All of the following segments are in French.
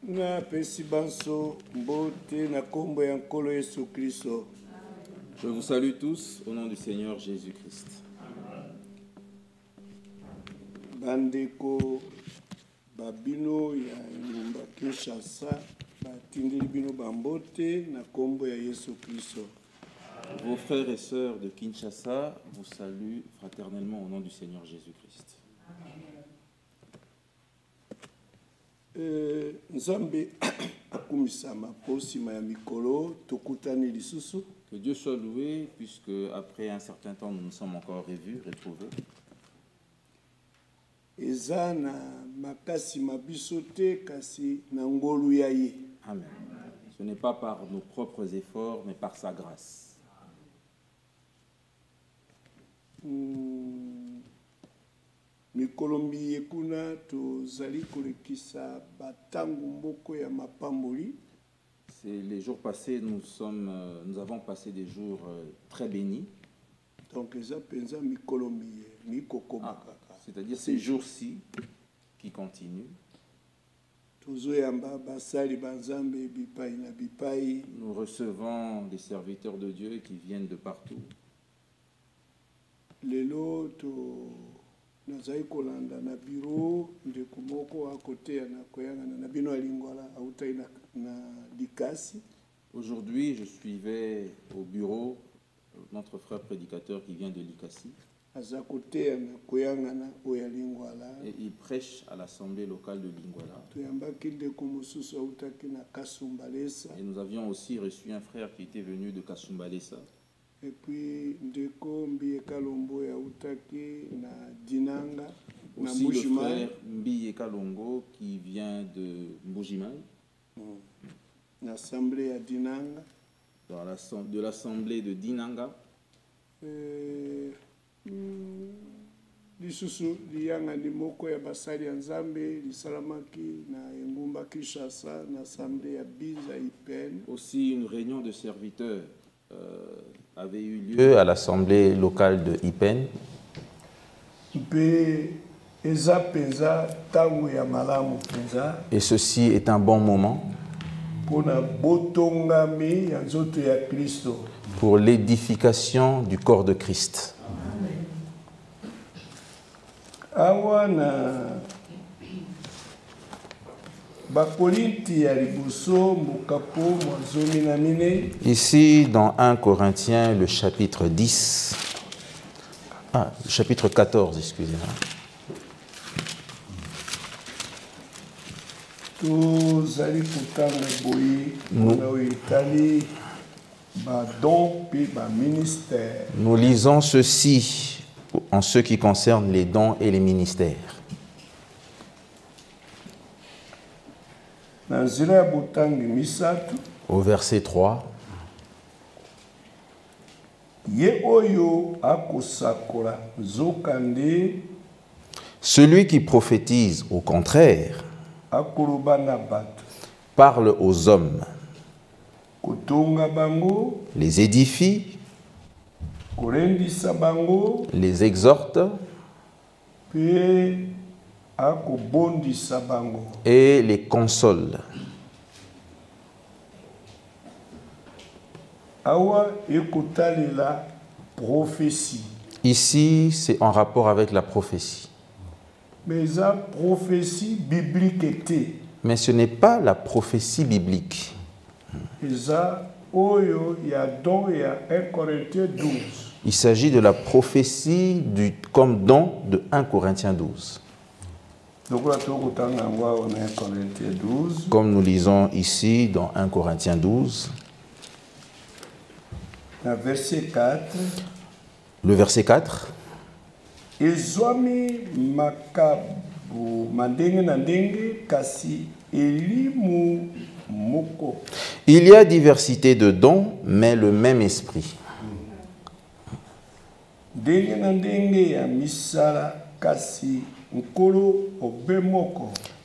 Na pesi banso mbote na kombo ya nkolo Yesu Kristo. Je vous salue tous au nom du Seigneur Jésus-Christ. Bandeko babino ya ngumba Kinshasa batindeli bino bambote na kombo ya Yesu Kristo. Vos frères et sœurs de Kinshasa vous saluent fraternellement au nom du Seigneur Jésus-Christ. Nzambe akumisama posima ya mikolo tokutani lisusu. Que Dieu soit loué, puisque après un certain temps nous nous sommes encore revus, retrouvés. Eza na makasi mabiso te kasi na ngolu ya ye. Amen. Ce n'est pas par nos propres efforts, mais par sa grâce. Mikolombi yekuna tozali kolekisa batangu mboko ya mapamboli. C'est les jours passés, nous avons passé des jours très bénis. Donc eza penza mikolombi mikoko bakaka. C'est-à-dire ces jours-ci qui continuent. Tozoyamba basali banzambe bipai na bipai. Nous recevons des serviteurs de Dieu qui viennent de partout. Lelo to nazai kolanda na bureau de kumoko à côté na koyanga na bino alingwala autai na dikasi. Aujourd'hui, je suivais au bureau notre frère prédicateur qui vient de Likasi. Aza côté na koyanga na oyalingwala. Et il prêche à l'assemblée locale de Lingwala. Toyamba kinde kumususu autaki na Kasumbalesa. Et nous avions aussi reçu un frère qui était venu de Kasumbalesa. Et puis ndeko Mbiye Kalombo ya utaki na Dinanga na aussi le Mbujimai. frère Mbiye Kalongo qui vient de Mbujimai. L'assemblée à Dinanga. De l'assemblée de Dinanga. Lisusu liyanga ni moko ya basali ya Nzambe lisalamaki na engumba Kinshasa na assemblée ya Biza IPN. Aussi une réunion de serviteurs avait eu lieu à l'assemblée locale de IPN. Et ceci est un bon moment pour l'édification du corps de Christ. Ici, dans 1 Corinthiens, le chapitre 10, le chapitre 14, excusez-moi. Nous lisons ceci en ce qui concerne les dons et les ministères. Au verset 3, celui qui prophétise, au contraire, parle aux hommes, les édifie, les exhorte et les console. Ici, c'est en rapport avec la prophétie. Mais ce n'est pas la prophétie biblique. Il s'agit de la prophétie comme don de 1 Corinthiens 12. Comme nous lisons ici dans 1 Corinthiens 12. Le verset 4. Il y a diversité de dons, mais le même esprit.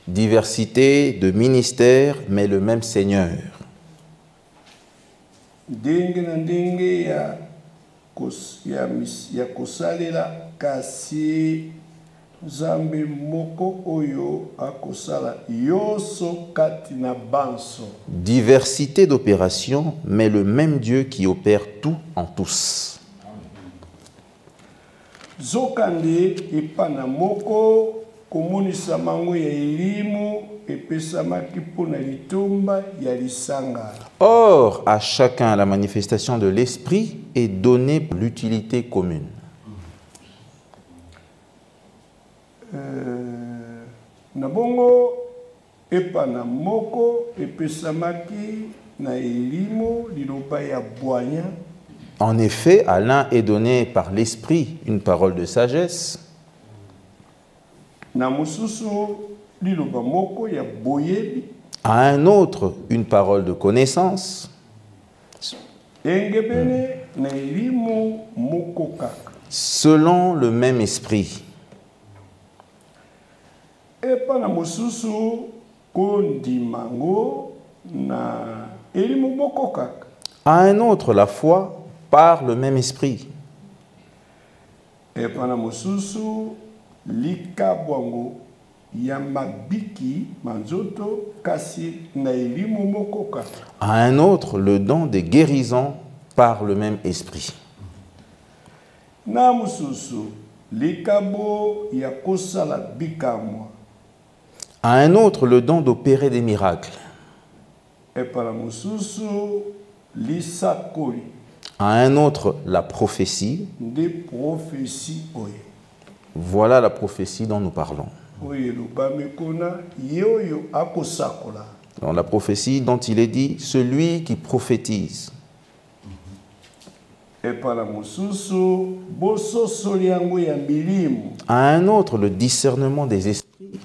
Diversité de ministères, mais le même Seigneur. Nzambe moko oyo akosala yoso kati na banso. Diversité d'opérations, mais le même Dieu qui opère tout en tous. Zokande epana moko komonisa mango ya elimu epesamaki mpona litomba ya lisanga. Or, à chacun la manifestation de l'Esprit est donnée pour l'utilité commune. Nabongo epana moko epesamaki na elimu liloba ya bwanya. En effet, à l'un est donné par l'Esprit une parole de sagesse, Na mususu liloba moko ya boyebi. à un autre une parole de connaissance, Engebene na elimu moko kaka. selon le même Esprit. Epana mususu kondimango na elimu moko kaka. À un autre la foi par le même Esprit. Epana mususu likabwango ya mabiki manzoto kasi na elimu moko kaka. À un autre le don des guérisons par le même Esprit. Na mususu likabo ya kosala bikamwa. À un autre le don d'opérer des miracles. Epana mususu lisakoli À un autre la prophétie. de prophétie oyo. Voilà la prophétie dont nous parlons. Oyo lobami kona yoyo akosakola. Dans la prophétie dont il est dit, celui qui prophétise. Epana mususu bososoli yango ya milimu. À un autre le discernement des esprits.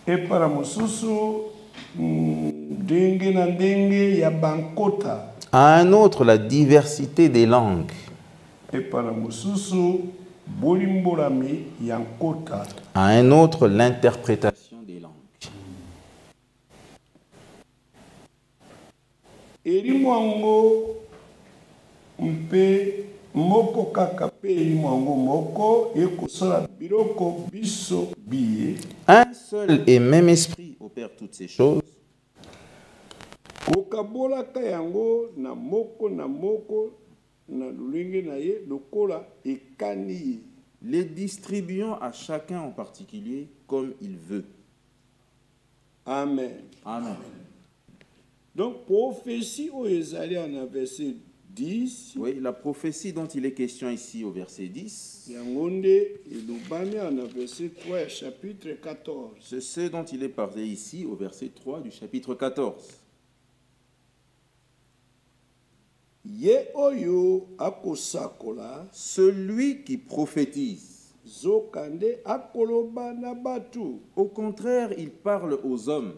Epana mususu ndenge na ndenge ya bankota. À un autre la diversité des langues. Epana mususu bolimbolami ya nkota. À un autre l'interprétation des langues. Elimu yango mpe moko kaka pe elimu yango moko ekosala biloko biso biye. Un seul et même esprit opère toutes ces choses. Kokabolaka yango na moko na lulenge na ye lokola ekani ye. Les distribuant à chacun en particulier comme il veut. Amen. Amen. Donc prophétie oyo ezali na verset 10. Oui, la prophétie dont il est question ici au verset 10, Yango nde elobami na verset 3 ya chapitre 14. c'est ce dont il est parlé ici au verset 3 du chapitre 14. Ye oyo akosakola Celui qui prophétise, zokande akoloba na batu. au contraire, il parle aux hommes,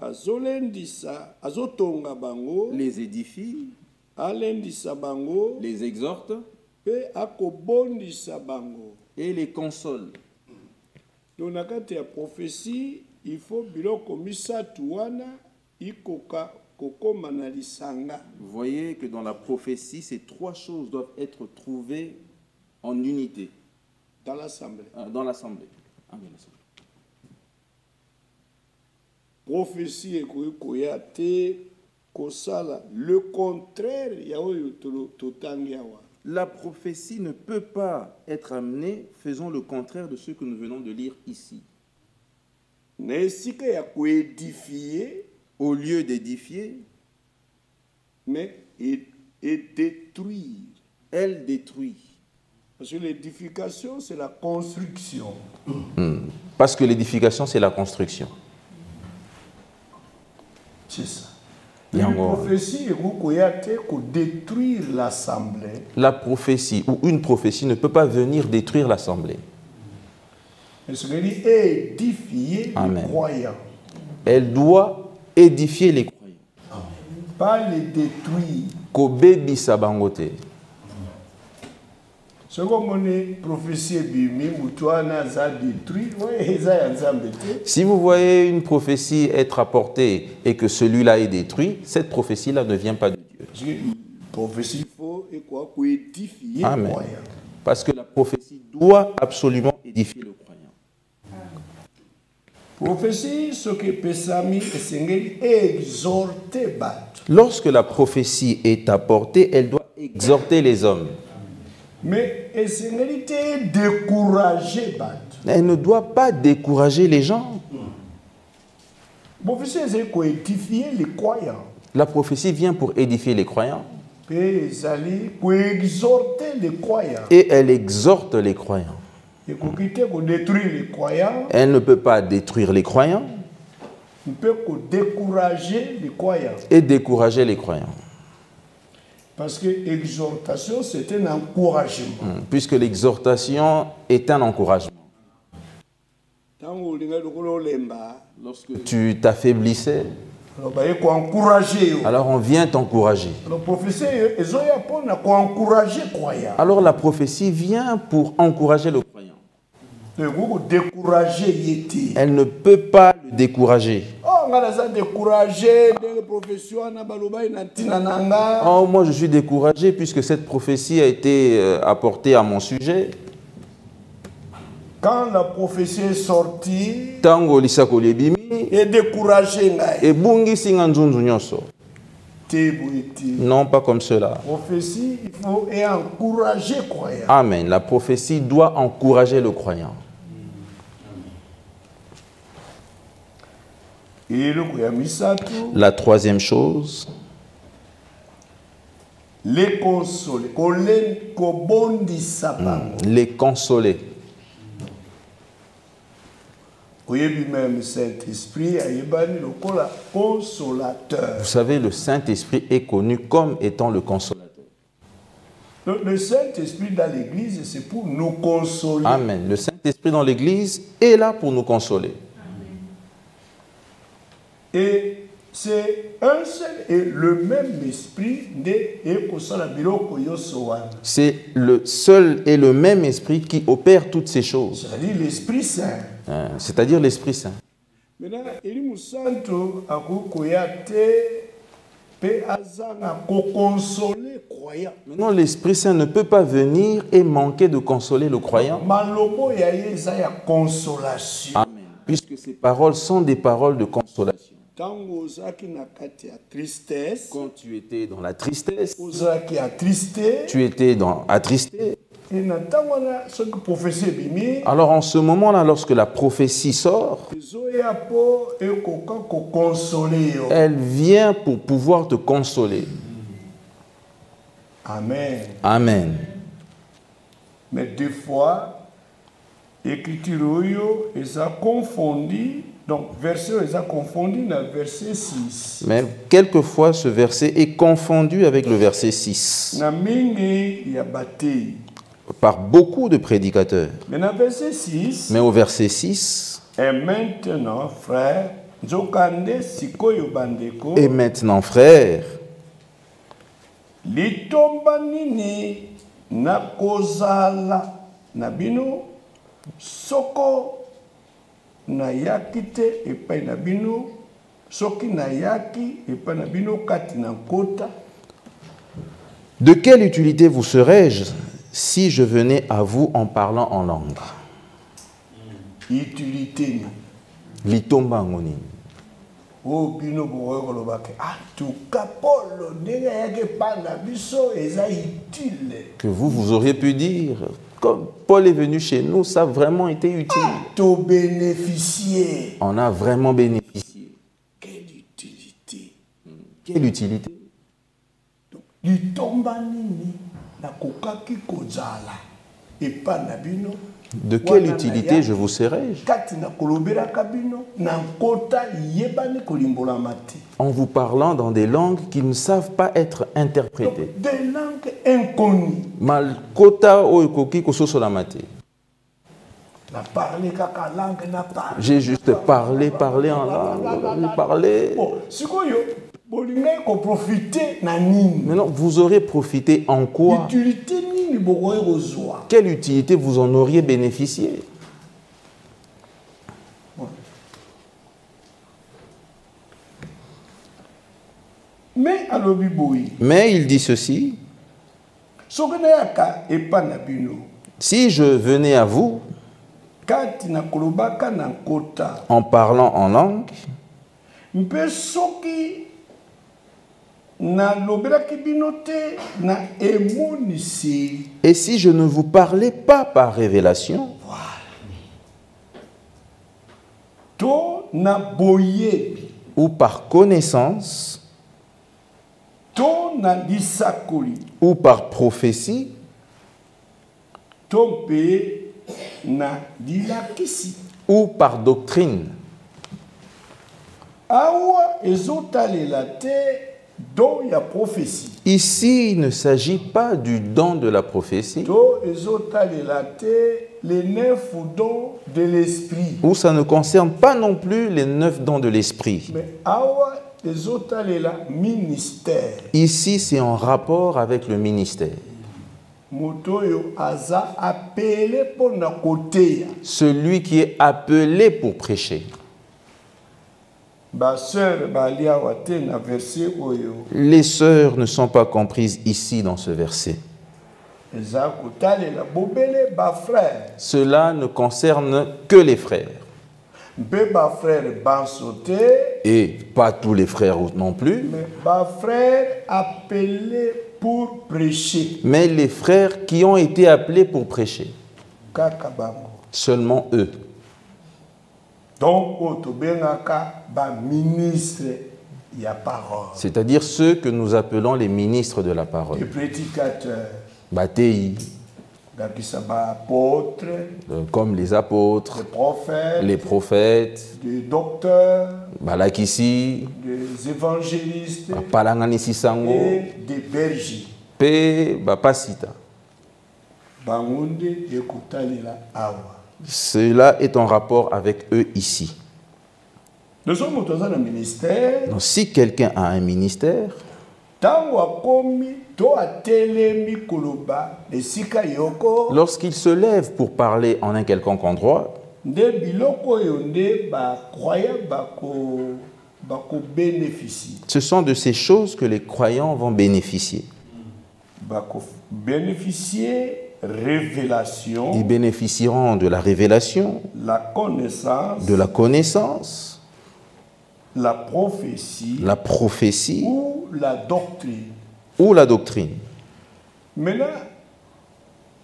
Azolendisa azotonga bango, les édifie, alendisa bango les exhorte pe akobondisa bango. et les console. Donc na kati ya prophétie il faut biloko misatu wana ikoka kokoma na lisanga. Vous voyez que dans la prophétie, ces trois choses doivent être trouvées en unité Dans l'assemblée. dans l'assemblée. Amen. Prophétie ekoki koya te kosala le contraire ya oyo totangi awa. La prophétie ne peut pas être amenée faisant le contraire de ce que nous venons de lire ici. Na esika ya koédifier, Au lieu d'édifier, mais et détruire. elle détruit. Parce que l'édification, c'est la construction. Parce que l'édification, c'est la construction. C'est ça. Il y a Une encore- prophétie est détruire l'assemblée. La prophétie ou une prophétie ne peut pas venir détruire l'assemblée. Mais ce qu'elle dit est édifier Amen. les croyants. Elle doit édifier les croyants. Pas les détruire. Kobebi sabangote. Ce qu'on est prophétie bimi, mutuana za détruire, ouais, eza ya nzambe te. Si vous voyez une prophétie être apportée et que celui-là est détruit, cette prophétie-là ne vient pas de Dieu. Parce que prophétie, il faut et quoi, édifier les Amen. croyants. Parce que la prophétie doit absolument édifier le croyant. Prophétie, ce que pesami esengeli exhorter bato. Lorsque la prophétie est apportée, elle doit exhorter les hommes. Mais esengeli te décourager bato. Elle ne doit pas décourager les gens. Prophétie c'est quoi édifier les croyants. La prophétie vient pour édifier les croyants. Et ezali pour exhorter les croyants. Et elle exhorte les croyants. Et pour quitter pour détruire les croyants. Elle ne peut pas détruire les croyants. On peut décourager les croyants. Et décourager les croyants. Parce que l'exhortation, c'est un encouragement. Puisque l'exhortation est un encouragement. Lorsque tu t'affaiblissais, alors on vient t'encourager. Alors la prophétie vient pour encourager le croyant. Elle ne peut pas le décourager. Oh, moi je suis découragé puisque cette prophétie a été apportée à mon sujet. Quand la prophétie est sortie, Tango lisako lebimi et découragé, et bungi singa nzunzu nyoso. Non, pas comme cela. Prophétie, il faut encourager le croyant. Amen. La prophétie doit encourager le croyant. La troisième chose, les consoler. Les consoler. Même Saint-Esprit consolateur. Vous savez, le Saint-Esprit est connu comme étant le consolateur. Donc, le Saint-Esprit dans l'Église, c'est pour nous consoler. Amen. Le Saint-Esprit dans l'Église est là pour nous consoler. Et c'est un seul et le même esprit c'est le seul et le même esprit qui opère toutes ces choses. C'est-à-dire l'Esprit Saint. C'est-à-dire l'Esprit Saint. Maintenant, l'Esprit Saint ne peut pas venir et manquer de consoler le croyant. Amen. Puisque ces paroles sont des paroles de consolation. Quand tu étais dans la tristesse, tu étais attristé. Alors en ce moment-là, lorsque la prophétie sort, elle vient pour pouvoir te consoler. Amen. Amen. Mais des fois, l'écriture est confondue. Donc, verset est confondu dans le verset 6. Mais quelquefois, ce verset est confondu avec le verset 6. Par beaucoup de prédicateurs. Mais dans le verset 6. Mais au verset 6. Et maintenant, frère, litombanini nakozala nabino soko nayaki te epai na bino soki nayaki epai na bino kati na nkota. De quelle utilité vous serais-je si je venais à vous en parlant en langue? Utilité. Litomba ngoni. Oh bino bokolobake. En tout cas Paul ndenge yake pa na biso eza utile. Que vous auriez pu dire, comme Paul est venu chez nous, ça a vraiment été utile. On a vraiment bénéficié. Quelle utilité. Quelle utilité. De quelle utilité je vous serais-je? En vous parlant dans des langues qui ne savent pas être interprétées. Des langues inconnues. J'ai juste parlé en langue, parlé. Maintenant, vous aurez profité en quoi? Quelle utilité vous en auriez bénéficié? Mais il dit ceci. Si je venais à vous kati na kolobaka na nkota en parlant en langue, mpe soki na lobelaki bino te na emonisi et si je ne vous parlais pas par révélation, to na boyebi ou par connaissance, to na lisakoli ou par prophétie, to mpe na lilakisi ou par doctrine. awa ezotalela te don ya prophétie Ici, il ne s'agit pas du don de la prophétie, to ezotalela te les 9 dons de l'esprit où ça ne concerne pas non plus les 9 dons de l'esprit. mais awa ezotalela ministère Ici, c'est en rapport avec le ministère. moto oyo aza appelé pour na koteya Celui qui est appelé pour prêcher. baseur bali awa te na verset oyo Les sœurs ne sont pas comprises ici dans ce verset. eza kotalela bobele bafrère Cela ne concerne que les frères. mpe bafrère banso te Et pas tous les frères non plus, mais bafrère appelé pour prêcher mais les frères qui ont été appelés pour prêcher. kaka bango Seulement eux. donc oyo tobengaka baministre ya parole C'est-à-dire ceux que nous appelons les ministres de la les parole. prédicateurs Batei, ngakisa baapôtre comme les apôtres, les les prophètes prophètes, les docteurs Balakisi, des évangélistes Palanganisi Sango, et des bergers Pe Bapasita. bango nde ekotalela awa Cela est en rapport avec eux ici. loso moto aza na ministère Donc, si quelqu'un a un ministère, ntango akomi to atelemi koloba esika yoko lorsqu'il se lève pour parler en un quelconque endroit, nde biloko oyo nde bacroyant bakobénéficie ce sont de ces choses que les croyants vont bénéficier. bakobénéficier révélation Ils bénéficieront de la révélation, la connaissance de la connaissance, la prophétie la prophétie ou la doctrine. ou la doctrine. Maintenant,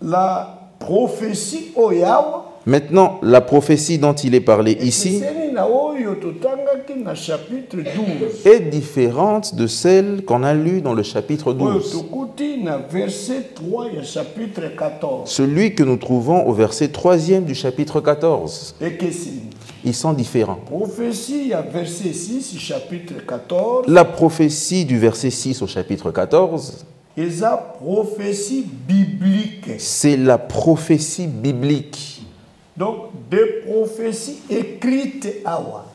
la prophétie oyawa Maintenant, la prophétie dont il est parlé ici ekeseni na oyo totangaki na chapitre 12 est différente de celle qu'on a lue dans le chapitre oyo 12. tokuti na verset 3 ya chapitre 14 Celui que nous trouvons au verset 3e du chapitre 14. ekeseni Ils sont différents. prophétie ya verset 6 chapitre 14 La prophétie du verset 6 au chapitre 14, eza prophétie biblique c'est la prophétie biblique. donc des prophéties écrites awa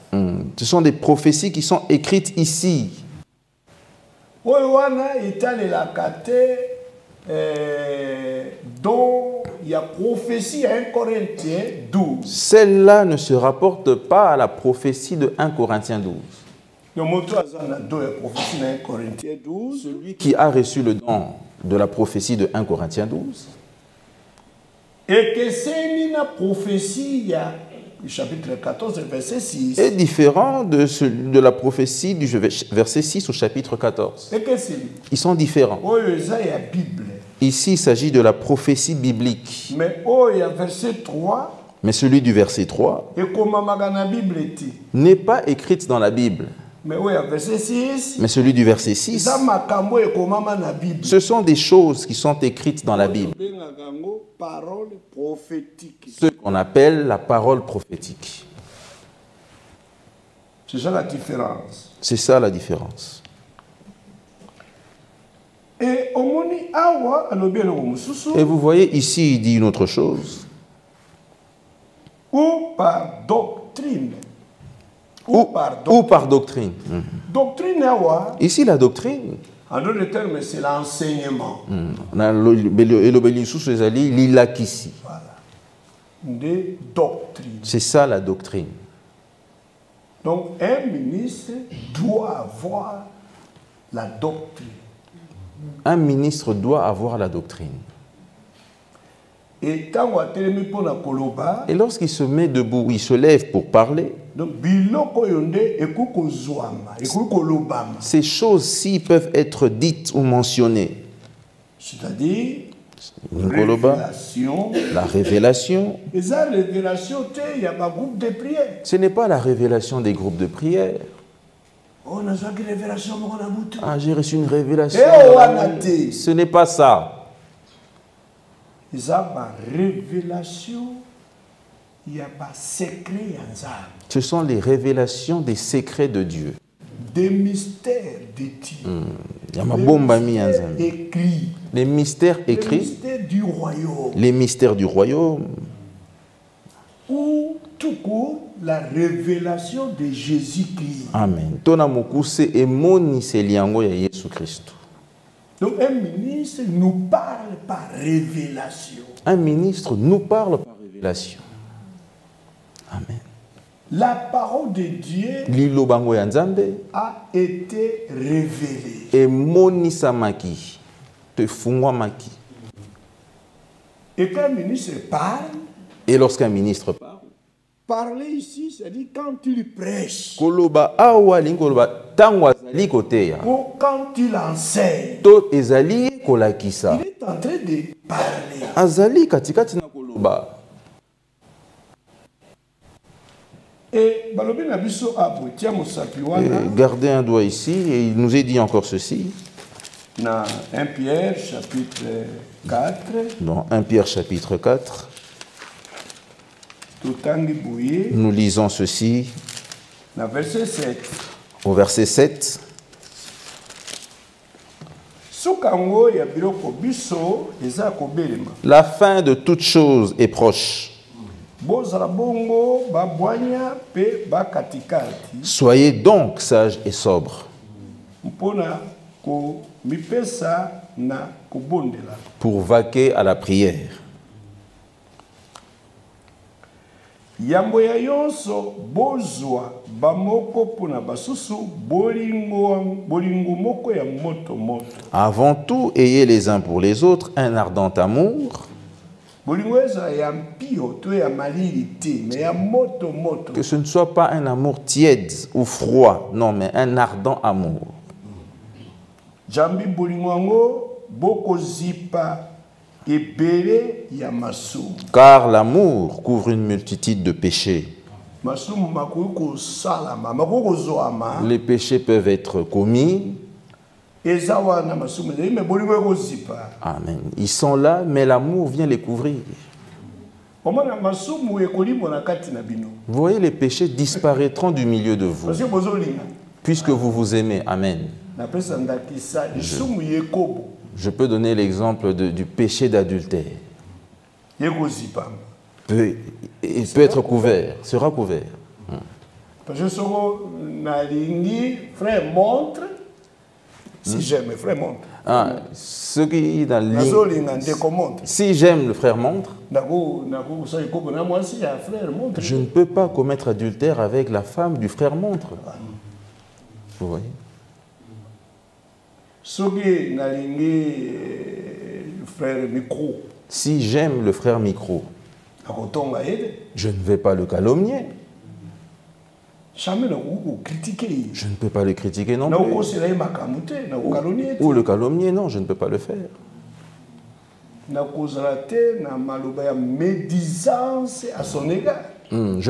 Ce sont des prophéties qui sont écrites ici. oyo wana etalelaka te don ya prophétie ya 1 Corinthiens 12 Celle-là ne se rapporte pas à la prophétie de 1 Corinthiens 12. donc moto aza na don ya prophétie na 1 Corinthiens 12 Celui qui a reçu le don de la prophétie de 1 Corinthiens 12 ekeseni na prophétie ya chapitre 14 verset 6 est différent de la prophétie du verset 6 au chapitre 14. ekeseni Ils sont différents. oyo eza ya bible Ici, il s'agit de la prophétie biblique. mais oyo ya verset 3 Mais celui du verset 3 ekomamaka na bible te n'est pas écrite dans la Bible. mais oyo ya verset 6 Mais celui du verset 6, eza makambo ekomama na bible ce sont des choses qui sont écrites dans la Bible. tobengaka yango parole prophétique Ce qu'on appelle la parole prophétique. c'est ça la différence C'est ça la différence. et omoni awa alobi eloko mosusu Et vous voyez ici, il dit une autre chose. ou par doctrine Ou par doctrine. doctrine awa Ici, la doctrine. en d'autres termes c'est l'enseignement voilà de doctrine C'est ça la doctrine. donc un ministre doit avoir la doctrine Un ministre doit avoir la doctrine. Et tango atelemi pona koloba. Et lorsqu'il se met debout, il se lève pour parler. Donc biloko yonde ekuko zwama, ekuko lobama. Ces choses-ci peuvent être dites ou mentionnées. C'est-à-dire révélation, la révélation. Et ça, révélation, il y a un groupe de prière. Ce n'est pas la révélation des groupes de prière. Oh, révélation, ah, j'ai reçu une révélation. Ce n'est pas ça. Il y a une révélation, il y a un secret. Ce sont les révélations des secrets de Dieu. Des mystères de Dieu. Les mystères écrits. Les mystères du royaume. Les mystères du royaume. Ou tout court, la révélation de Jésus-Christ. Amen. Tona mokuse emoni seliango ya Yesu Christ. Donc un ministre nous parle par révélation. Un ministre nous parle par révélation. Amen. La parole de Dieu a été révélée. Et monisamaki, te fungwamaki. Et quand un ministre parle, et lorsqu'un ministre parle, parler ici, c'est-à-dire quand il prêche. Ou quand il enseigne. Il est en train de parler. Et gardez un doigt ici, et il nous est dit encore ceci. Dans 1 Pierre chapitre 4. Dans 1 Pierre chapitre 4. Nous lisons ceci. Verset 7. Au verset 7. La fin de toute chose est proche. Soyez donc sages et sobres pour vaquer à la prière. Avant tout, ayez les uns pour les autres un ardent amour. Que ce ne soit pas un amour tiède ou froid, non, mais un ardent amour. Car l'amour couvre une multitude de péchés. Les péchés peuvent être commis. Amen. Ils sont là, mais l'amour vient les couvrir. Vous voyez, les péchés disparaîtront du milieu de vous, puisque vous vous aimez. Amen. Je peux donner l'exemple du péché d'adultère. Il peut être couvert, sera couvert. Parce que frère montre, si j'aime, frère montre. Si j'aime, le frère montre. Je ne peux pas commettre adultère avec la femme du frère montre. Vous voyez? Si j'aime le frère micro, je ne vais pas le calomnier. Je ne peux pas le critiquer non plus. Ou le calomnier, non, je ne peux pas le faire. Je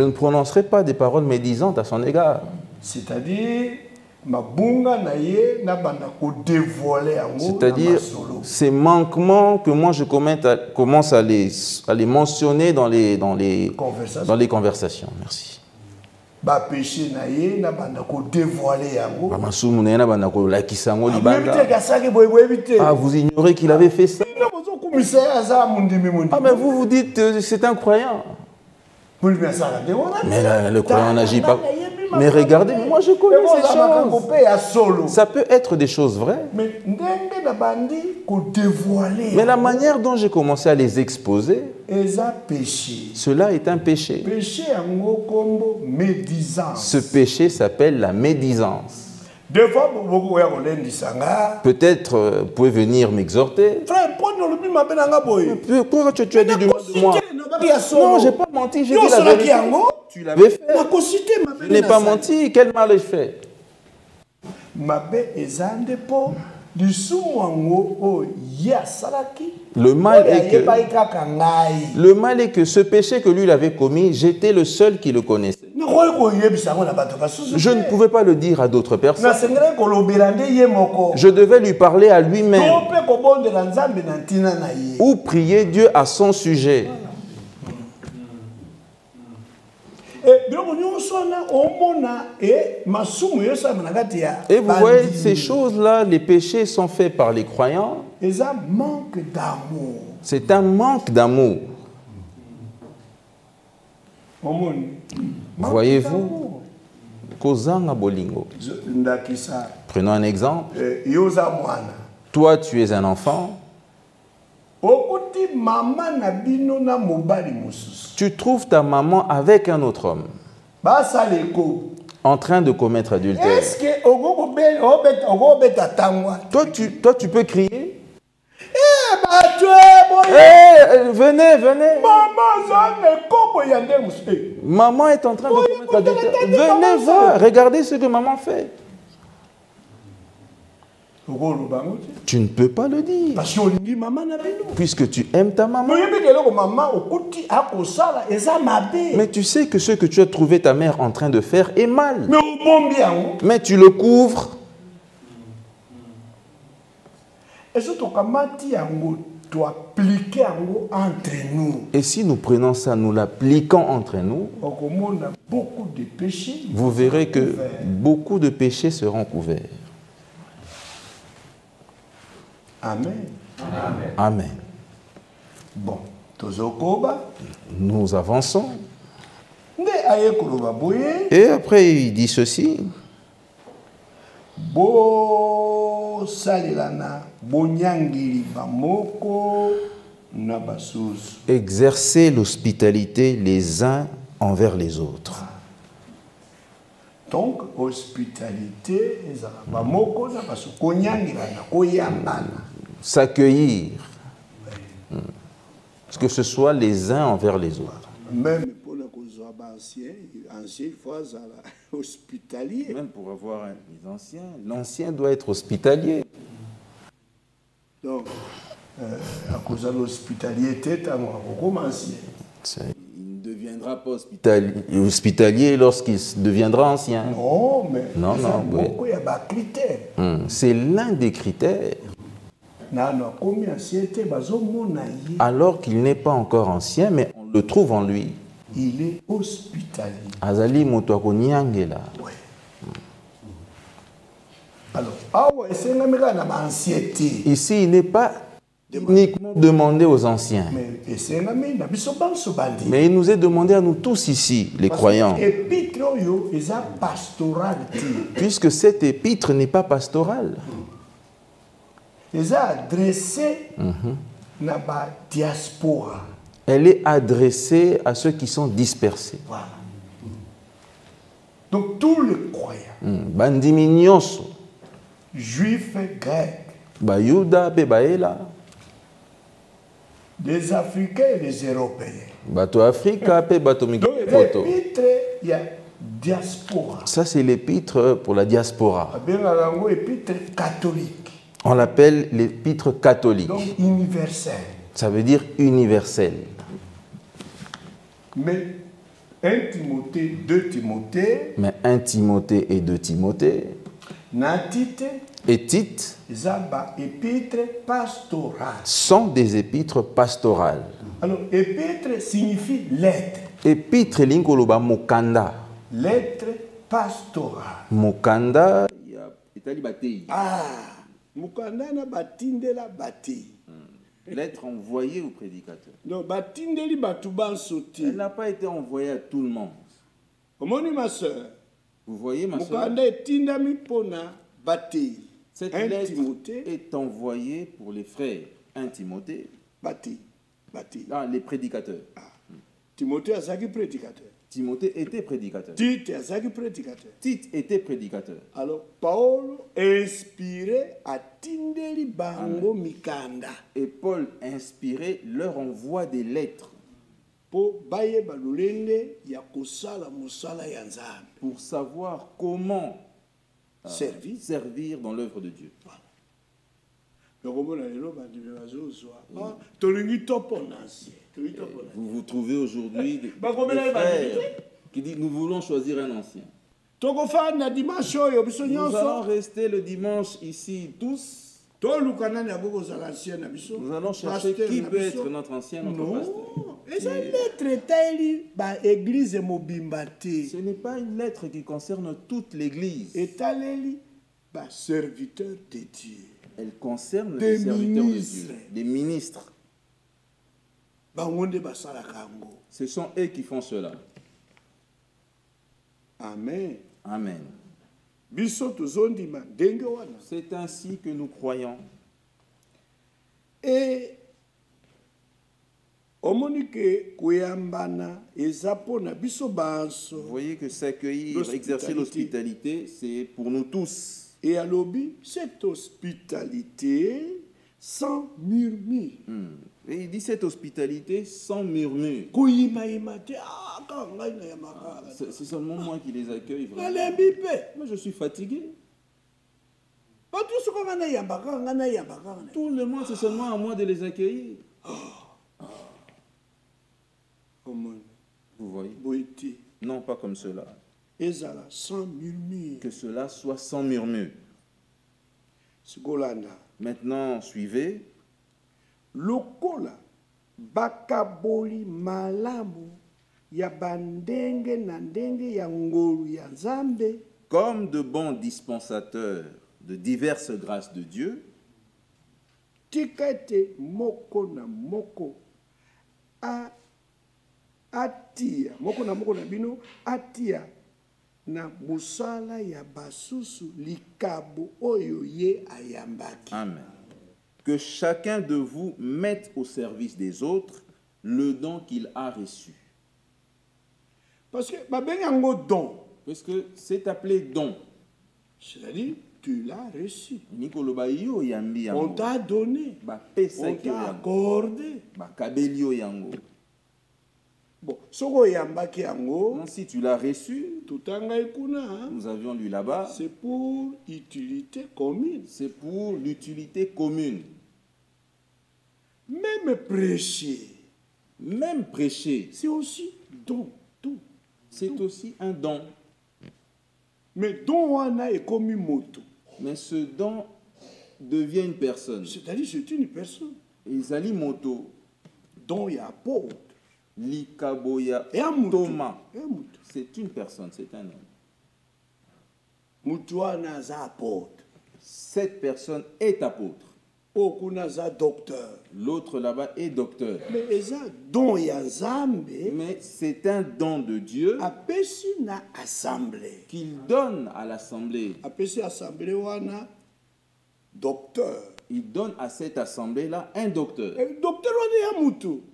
ne prononcerai pas des paroles médisantes à son égard. C'est-à-dire, ces manquements que moi je commence à les mentionner dans les conversations. Merci. Ah, vous ignorez qu'il avait fait ça. Ah, mais vous vous dites c'est un croyant. Mais là, le croyant n'agit pas. Mais regardez, moi je connais ces choses. Ça peut être des choses vraies. Mais la manière dont j'ai commencé à les exposer, cela est un péché. Ce péché s'appelle la médisance. Peut-être vous pouvez venir m'exhorter. Pourquoi tu as dit du mal de moi. Non, j'ai pas menti, j'ai dit la vérité. Tu l'avais fait. Je n'ai pas menti. Quel mal ai-je fait? Le mal est que ce péché que lui il avait commis, j'étais le seul qui le connaissait. Je ne pouvais pas le dire à d'autres personnes. Je devais lui parler à lui-même ou prier Dieu à son sujet. Et vous voyez, ces choses-là, les péchés sont faits par les croyants. C'est un manque d'amour. Voyez-vous, prenons un exemple. Toi, tu es un enfant. Tu trouves ta maman avec un autre homme en train de commettre adultère. Toi, tu peux crier. Venez, venez. Maman est en train de commettre adultère. Venez voir, regardez ce que maman fait. Tu ne peux pas le dire. Puisque tu aimes ta maman. Mais tu sais que ce que tu as trouvé ta mère en train de faire est mal. Mais tu le couvres. Et si nous prenons ça, nous l'appliquons entre nous, vous verrez que beaucoup de péchés seront couverts. Amen. Amen. Bon, nous avançons. Et après, il dit ceci. Exercez l'hospitalité les uns envers les autres. Donc, hospitalité, s'accueillir, que ce soit les uns envers les autres. Même pour les anciens, il faut hospitalier. Même pour avoir les anciens, l'ancien doit être hospitalier. Donc, à cause de l'hospitalité, il ne deviendra pas hospitalier lorsqu'il deviendra ancien. Non, mais non, c'est l'un des critères. Alors qu'il n'est pas encore ancien, mais on le trouve en lui. Il est hospitalier. Azali moto nyangela. Alors, ici, il n'est pas uniquement demandé aux anciens. Mais il nous est demandé à nous tous ici, les croyants. Puisque cette épître n'est pas pastorale. Elle est adressée à ceux qui sont dispersés. Voilà. Donc tous les croyants, juifs, grecs, des Africains et des Européens. Donc l'épître, il y a diaspora. Ça c'est l'épître pour la diaspora. L'épître catholique. On l'appelle l'épître catholique. Donc universel. Ça veut dire universel. Mais 1 Timothée, 2 Timothée. Mais 1 Timothée et 2 Timothée. Et Tite sont des épîtres pastorales. Alors, épître signifie lettre. Épître lingoloba mokanda. Lettre pastorale. Mokanda. Ah, mokanda na batindela bati. Lettre envoyée au prédicateur. Non, batindeli batuban sauté. Elle n'a pas été envoyée à tout le monde. Comment ma soeur? Vous voyez ma soeur? Mokanda etindami pona bati. Cette lettre est envoyée pour les frères. 1 Timothée. Bati. Ah, les prédicateurs. Ah. Timothée a zaki prédicateur. Timothée était prédicateur. Tite a zaki prédicateur. Tite était prédicateur. Alors, Paul inspiré à tindeli bango mikanda. Et Paul inspiré leur envoie des lettres pour savoir comment servir dans l'œuvre de Dieu. Vous vous trouvez aujourd'hui des frères qui disent nous voulons choisir un ancien. Nous allons rester le dimanche ici tous. Nous allons chercher qui peut être notre ancien, notre pasteur. Ce n'est pas une lettre qui concerne toute l'Église. Serviteur de Dieu. Elle concerne les serviteurs de Dieu, des ministres. Ce sont eux qui font cela. Amen. Amen. C'est ainsi que nous croyons. Et vous voyez que s'accueillir, exercer l'hospitalité, c'est pour nous tous. Et à l'objet, cette hospitalité sans murmure. Et il dit cette hospitalité sans murmure. C'est seulement moi qui les accueille. Vraiment. Moi, je suis fatigué. Tout le monde, c'est seulement à moi de les accueillir. Vous voyez? Non, pas comme cela. Sans murmure. Que cela soit sans murmure. Maintenant, suivez. Lokola bakaboli malamu ya bandenge na ndenge ya ngolu ya Nzambe. Comme de bons dispensateurs de diverses grâces de Dieu. Tikete moko na moko atia moko na bino atia na musala ya basusu likabo oyo ye ayambaki. Amen. Que chacun de vous mette au service des autres le don qu'il a reçu. Parce que don. Parce que c'est appelé don. C'est-à-dire, tu l'as reçu. On t'a donné. On t'a accordé. Bon, si tu l'as reçu, nous avions lu là-bas, c'est pour utilité commune. C'est pour l'utilité commune. Même prêcher, c'est aussi don. C'est aussi un don. Mais don wana est comme moto. Mais ce don devient une personne. C'est-à-dire c'est une personne. Ezali moto. Don ya apôtre. Likaboya Thomas. C'est une personne, c'est un homme. Cette personne est apôtre. L'autre là-bas est docteur. Mais c'est un don de Dieu qu'il donne à l'assemblée. Il donne à cette assemblée-là un docteur.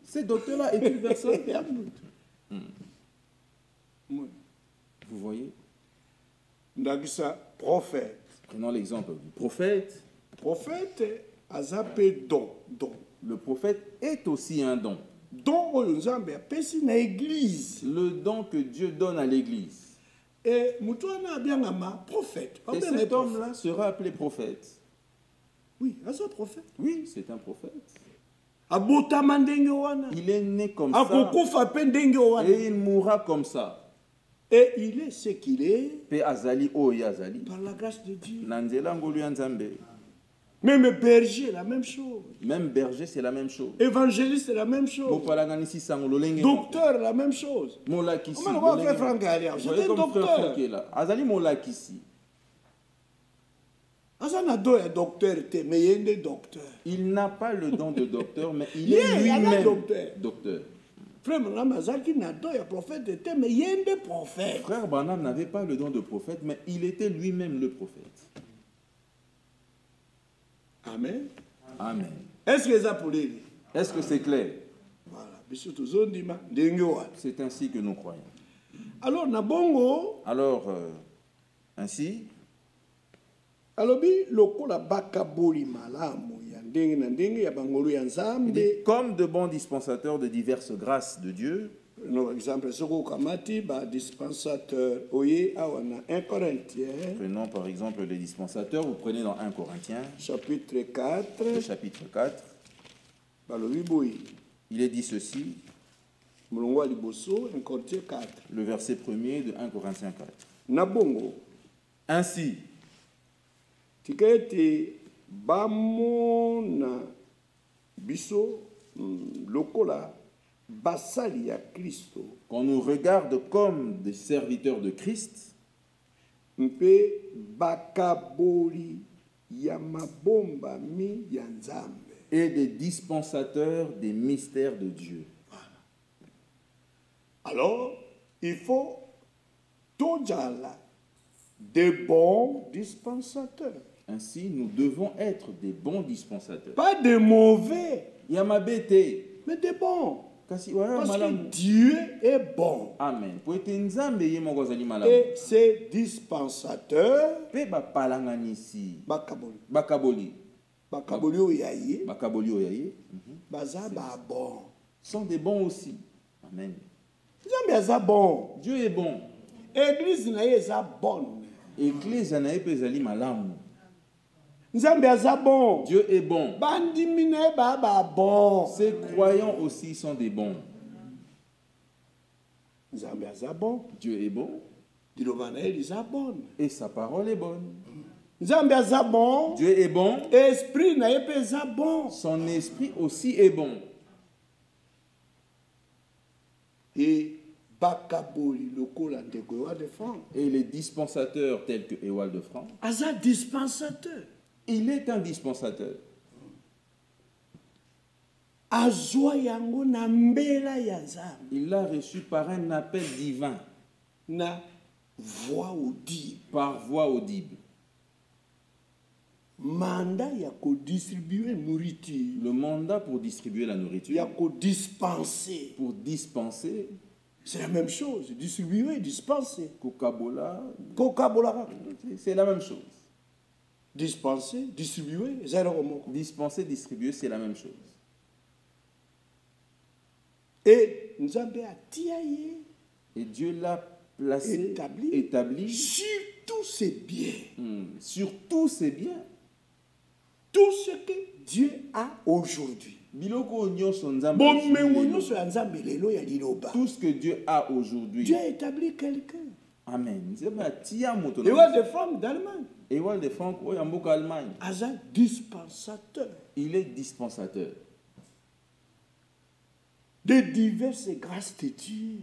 Ce docteur-là est une personne. Vous voyez? Prophète. Prenons l'exemple du prophète. Prophète a zappé don. Le prophète est aussi un don. Le don que Dieu donne à l'église. Et cet homme-là sera appelé prophète. Oui, c'est un prophète. Oui, c'est un prophète. Il est né comme ça. Et il mourra comme ça. Et il est ce qu'il est. Par la grâce de Dieu. Même berger, la même chose. Même berger, c'est la même chose. Évangéliste, c'est la même chose. Docteur, la même chose. Comment faire Franck Gaillard? C'est un docteur. Il n'a pas le don de docteur, mais il est lui-même docteur. Frère Branham n'avait pas le don de prophète, mais il était lui-même le prophète. Amen. Amen. Est-ce que c'est clair? Voilà. C'est ainsi que nous croyons. Alors, ainsi, alobi lokola bakaboli malamu ya comme de bons dispensateurs de diverses grâces de Dieu. Par exemple, dispensateur, 1 Corinthiens. Prenons par exemple les dispensateurs, vous prenez dans 1 Corinthiens, chapitre 4. Le chapitre 4. Il est dit ceci. Le verset 1er de 1 Corinthiens 4. Nabongo. Ainsi, tikete bamona biso lokola basali ya Kristo. Qu'on nous regarde comme des serviteurs de Christ. Mpe bakaboli ya mabomba mi ya Nzambe. Et des dispensateurs des mystères de Dieu. Alors, il faut tojala des bons dispensateurs. Ainsi, nous devons être des bons dispensateurs. Pas des mauvais. Yamabete. Mais des bons. Parce que Dieu est bon. Amen. Et ces dispensateurs, bakaboli oyaye, bon, sont des bons aussi. Amen. Bon. Dieu est bon. Église est bonne. Église est malamu. Bon. Dieu est bon. Bon. Ces croyants aussi sont des bons. Bon. Dieu est bon. Et sa parole est bonne. Bon. Dieu est bon. Esprit bon. Son esprit aussi est bon. Et les dispensateurs tels que Ewald de France. Dispensateur. Il est un dispensateur. Il l'a reçu par un appel divin. Par voix audible. Mandat distribuer nourriture. Le mandat pour distribuer la nourriture. Dispenser. Pour dispenser. C'est la même chose. Distribuer, dispenser. Coca-Cola. C'est la même chose. Dispenser, distribuer, dispenser, distribuer, c'est la même chose. Et Dieu l'a placé, établi sur tous ses biens. Sur tous ses biens. Tout ce que Dieu a aujourd'hui. Tout ce que Dieu a aujourd'hui. Dieu a établi quelqu'un. Amen. Ewald de Franck d'Allemagne. Ewald de Franck, Allemagne. Dispensateur. Il est dispensateur. De diverses grâces de Dieu.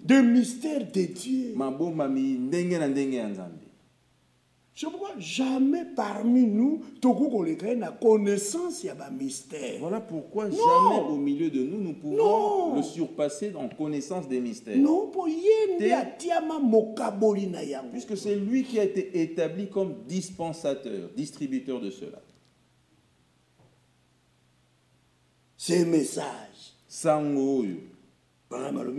De mystères de Dieu. Je crois jamais parmi nous, la connaissance y a un mystère. Voilà pourquoi jamais au milieu de nous, nous pouvons le surpasser en connaissance des mystères. Non, puisque c'est lui qui a été établi comme dispensateur, distributeur de cela. Ces messages. Branham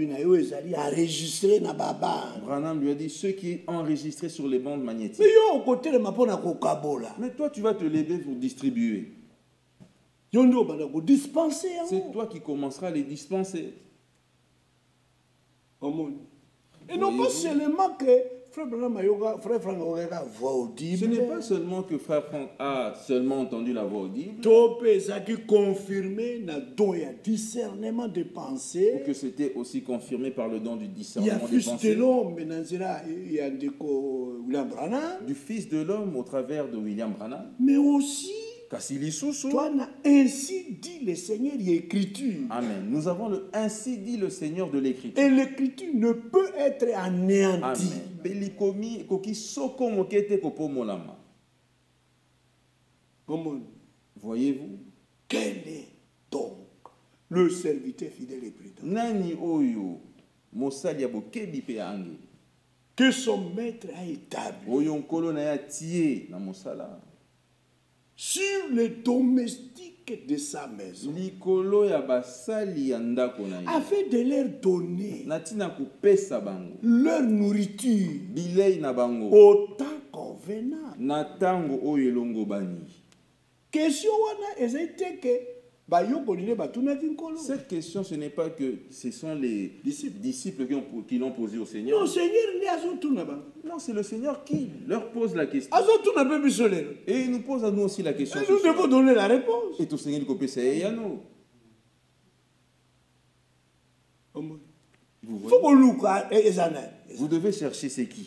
lui a dit ce qui est enregistré sur les bandes magnétiques. Mais toi, tu vas te lever pour distribuer. C'est toi qui commenceras à les dispenser. Et non pas seulement que Frère Franck a voix audible. Ce n'est pas seulement que Frère Franck a seulement entendu la voix audible. Confirmé discernement de pensée. Ou que c'était aussi confirmé par le don du discernement de pensée. Du Fils de l'homme au travers de William Branham. Mais aussi. Toi, ainsi dit le Seigneur de l'Écriture. Amen. Nous avons le ainsi dit le Seigneur de l'Écriture. Et l'Écriture ne peut être anéantie. Voyez-vous? Quel est donc le serviteur fidèle et prudent que son maître a établi sur les domestiques de sa maison, afin de leur donner leur nourriture au temps convenable. Question wana ezete ke cette question, ce n'est pas que ce sont les disciples qui l'ont posé au Seigneur. Non, Seigneur, non, c'est le Seigneur qui leur pose la question. Et il nous pose à nous aussi la question. Et nous devons donner la réponse. Et tout Seigneur nous copie, c'est à nous. Vous devez chercher c'est qui.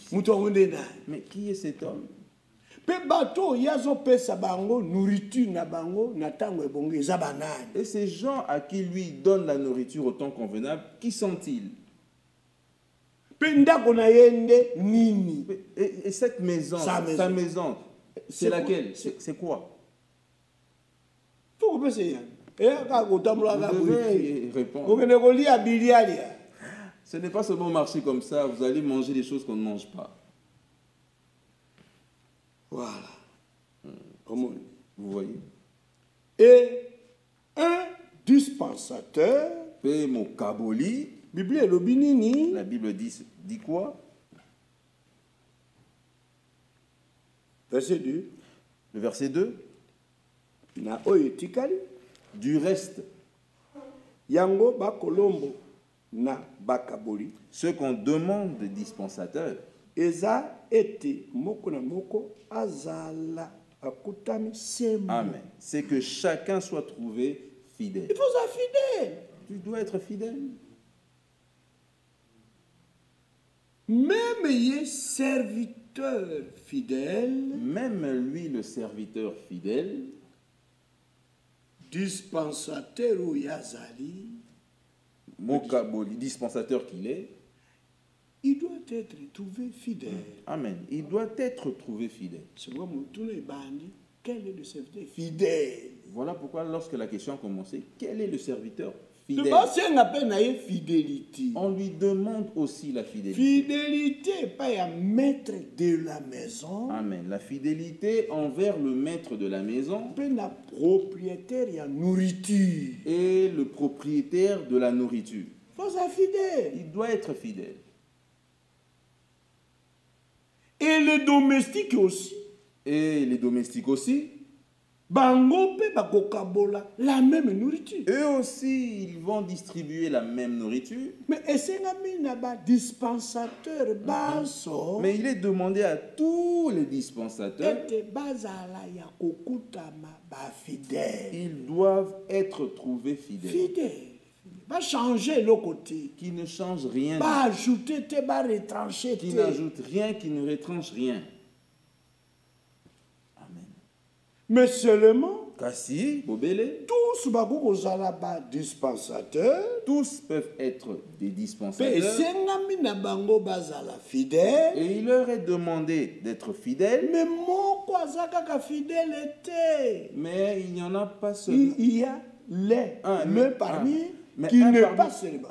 Mais qui est cet homme? Et ces gens à qui lui donne la nourriture au temps convenable, qui sont-ils? Et cette maison, sa maison, c'est laquelle? C'est quoi? Vous devez répondre. Ce n'est pas seulement marcher comme ça, vous allez manger des choses qu'on ne mange pas. Voilà. Vous voyez? Et un dispensateur. La Bible dit quoi? Verset 2. Le verset 2. Du reste. Yango bakolombo na bakaboli. Ce qu'on demande des dispensateurs. Eza ete moko na moko azala akutami sembo. Amen. C'est que chacun soit trouvé fidèle. Il faut être fidèle. Tu dois être fidèle. Même les serviteurs fidèles. Même lui, le serviteur fidèle. Dispensateur ou yazali. Mokaboli, dispensateur qu'il est. Il doit être trouvé fidèle. Amen. Il doit être trouvé fidèle. Quel est le serviteur fidèle? Voilà pourquoi lorsque la question a commencé, quel est le serviteur fidèle? On lui demande aussi la fidélité. Fidélité, pas un maître de la maison. Amen. La fidélité envers le maître de la maison. Le propriétaire de la nourriture. Et le propriétaire de la nourriture. Fidèle. Il doit être fidèle. Et les domestiques aussi. Et les domestiques aussi. Bangope bakokabola la même nourriture. Eux aussi, ils vont distribuer la même nourriture. Mais dispensateur baso. Mais il est demandé à tous les dispensateurs. Ils doivent être trouvés fidèles. Fidèles. Va changer le côté. Qui ne change rien. Va ajouter, va retrancher. Qui n'ajoute rien, qui ne retranche rien. Amen. Mais seulement, Kassi, Bobele, tous dispensateurs. Tous peuvent être des dispensateurs. Et il leur est demandé d'être fidèles. Mais il n'y en a pas seulement. Il y a l'un parmi qui n'est pas seulement.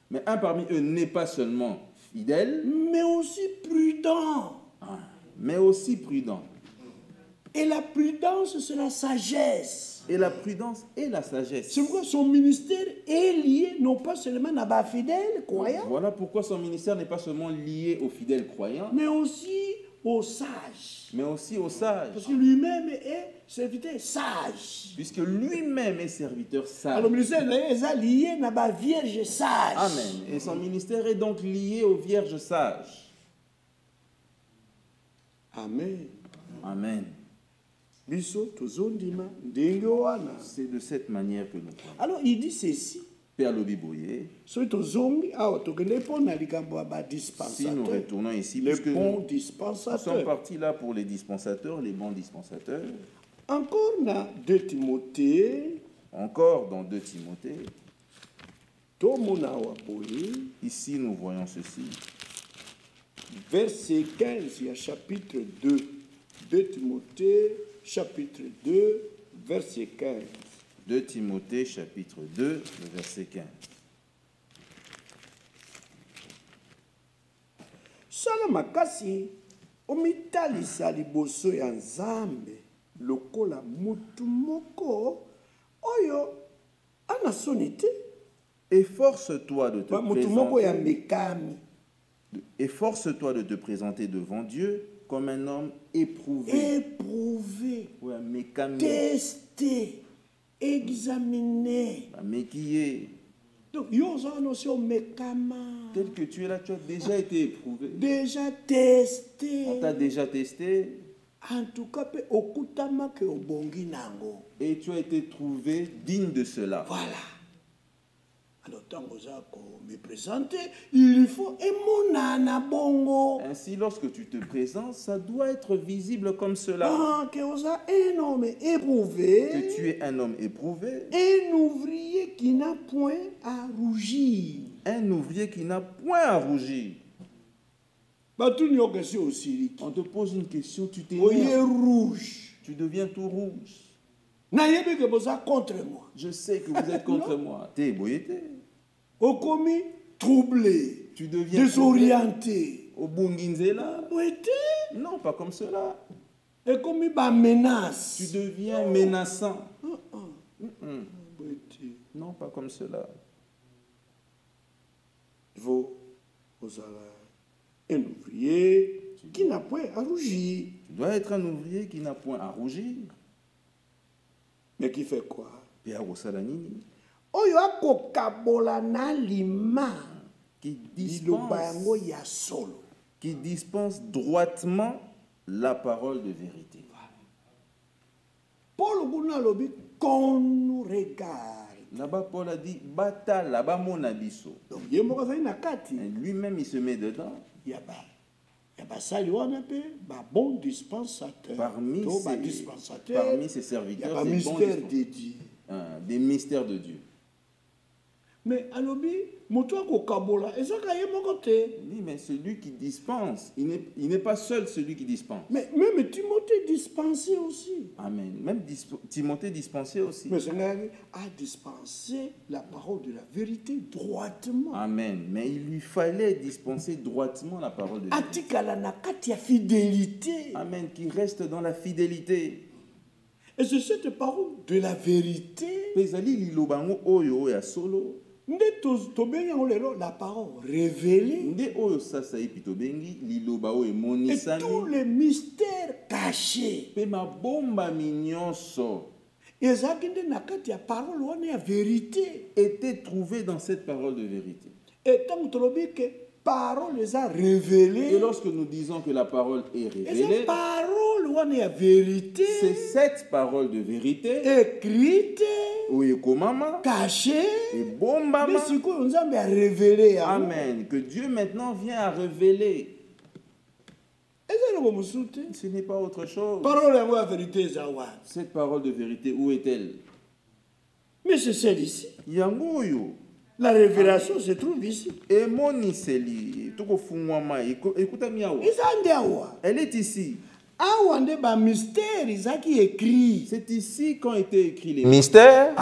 Mais un parmi eux n'est pas seulement fidèle, mais aussi prudent. Mais aussi prudent. Et la prudence, c'est la sagesse. Et la prudence est la sagesse. C'est pourquoi son ministère est lié non pas seulement à des fidèles croyants. Voilà pourquoi son ministère n'est pas seulement lié aux fidèles croyants, mais aussi aux sages. Mais aussi aux sages. Parce que lui-même est serviteur sage. Puisque lui-même est serviteur sage. Alors, le ministère est lié à des vierges sages. Amen. Et son ministère est donc lié aux vierges sages. Amen. Amen. C'est de cette manière que nous croyons. Alors il dit ceci. Père Lobiboye. Si nous retournons ici, les bons dispensateurs. Nous sommes partis là pour les dispensateurs, les bons dispensateurs. Encore dans 2 Timothée. Encore dans 2 Timothée. Ici nous voyons ceci. Verset 15, il y a chapitre 2. 2 Timothée, chapitre 2, verset 15. 2 Timothée, chapitre 2, le verset 15. Sala makasi, omitalisa liboso ya Nzambe, lokola mutu moko, oyo, anasoni te. Efforce-toi de te Efforce-toi de te présenter devant Dieu comme un homme éprouvé. Éprouvé. Ouais, Testé. Examiné. Méquillé. Donc, il y a une notion mekama. Tel que tu es là, tu as déjà été éprouvé. Déjà testé. On t'a déjà testé. En tout cas, okutama ke obongi nango. Et tu as été trouvé digne de cela. Voilà. Alors, tant que ça me présenter, il faut emonana bongo. Ainsi, lorsque tu te présentes, ça doit être visible comme cela. Ah, que ça un homme éprouvé. Que tu es un homme éprouvé. Un ouvrier qui n'a point à rougir. Un ouvrier qui n'a point à rougir. On te pose une question, tu t'es rouge. Tu deviens tout rouge. Contre moi. Je sais que vous êtes contre moi. T'es boyété. Okomi troublé. Tu deviens désorienté. Au bunginzela. Boyété. Non, pas comme cela. Et comme ba menace. Tu deviens menaçant. Boyété. Non, pas comme cela. Il faut un ouvrier qui n'a point à rougir. Tu dois être un ouvrier qui n'a point à rougir. Mais qui fait quoi? Qui dispense droitement la parole de vérité. Paul qu'on nous regarde. Là-bas, Paul a dit, bata là-bas mon abisso. Donc, lui-même, il se met dedans. Il y a bon dispensateur. Parmi ses serviteurs, il y a un mystère de Dieu. Des mystères de Dieu. Mais alobi, oui, mais celui qui dispense, il n'est pas seul celui qui dispense. Mais même Timothée dispensait aussi. Amen. Même Timothée dispensait aussi. Mais Seigneur a dispensé la parole de la vérité droitement. Amen. Mais il lui fallait dispenser droitement la parole de la vérité. Fidélité. Amen. Qui reste dans la fidélité. Et c'est cette parole de la vérité. La parole révélée. Et tous les mystères cachés. Étaient trouvés dans cette parole de vérité. Et tant que parole les a révélées. Et lorsque nous disons que la parole est révélée, c'est cette parole de vérité écrite, cachée et bombama. Amen. Que Dieu maintenant vient à révéler. Ce n'est pas autre chose. Cette parole de vérité, où est-elle? Mais c'est celle-ci. Yangoyo. La révélation se trouve ici. Elle est ici. C'est ici qu'ont été écrits les mystères.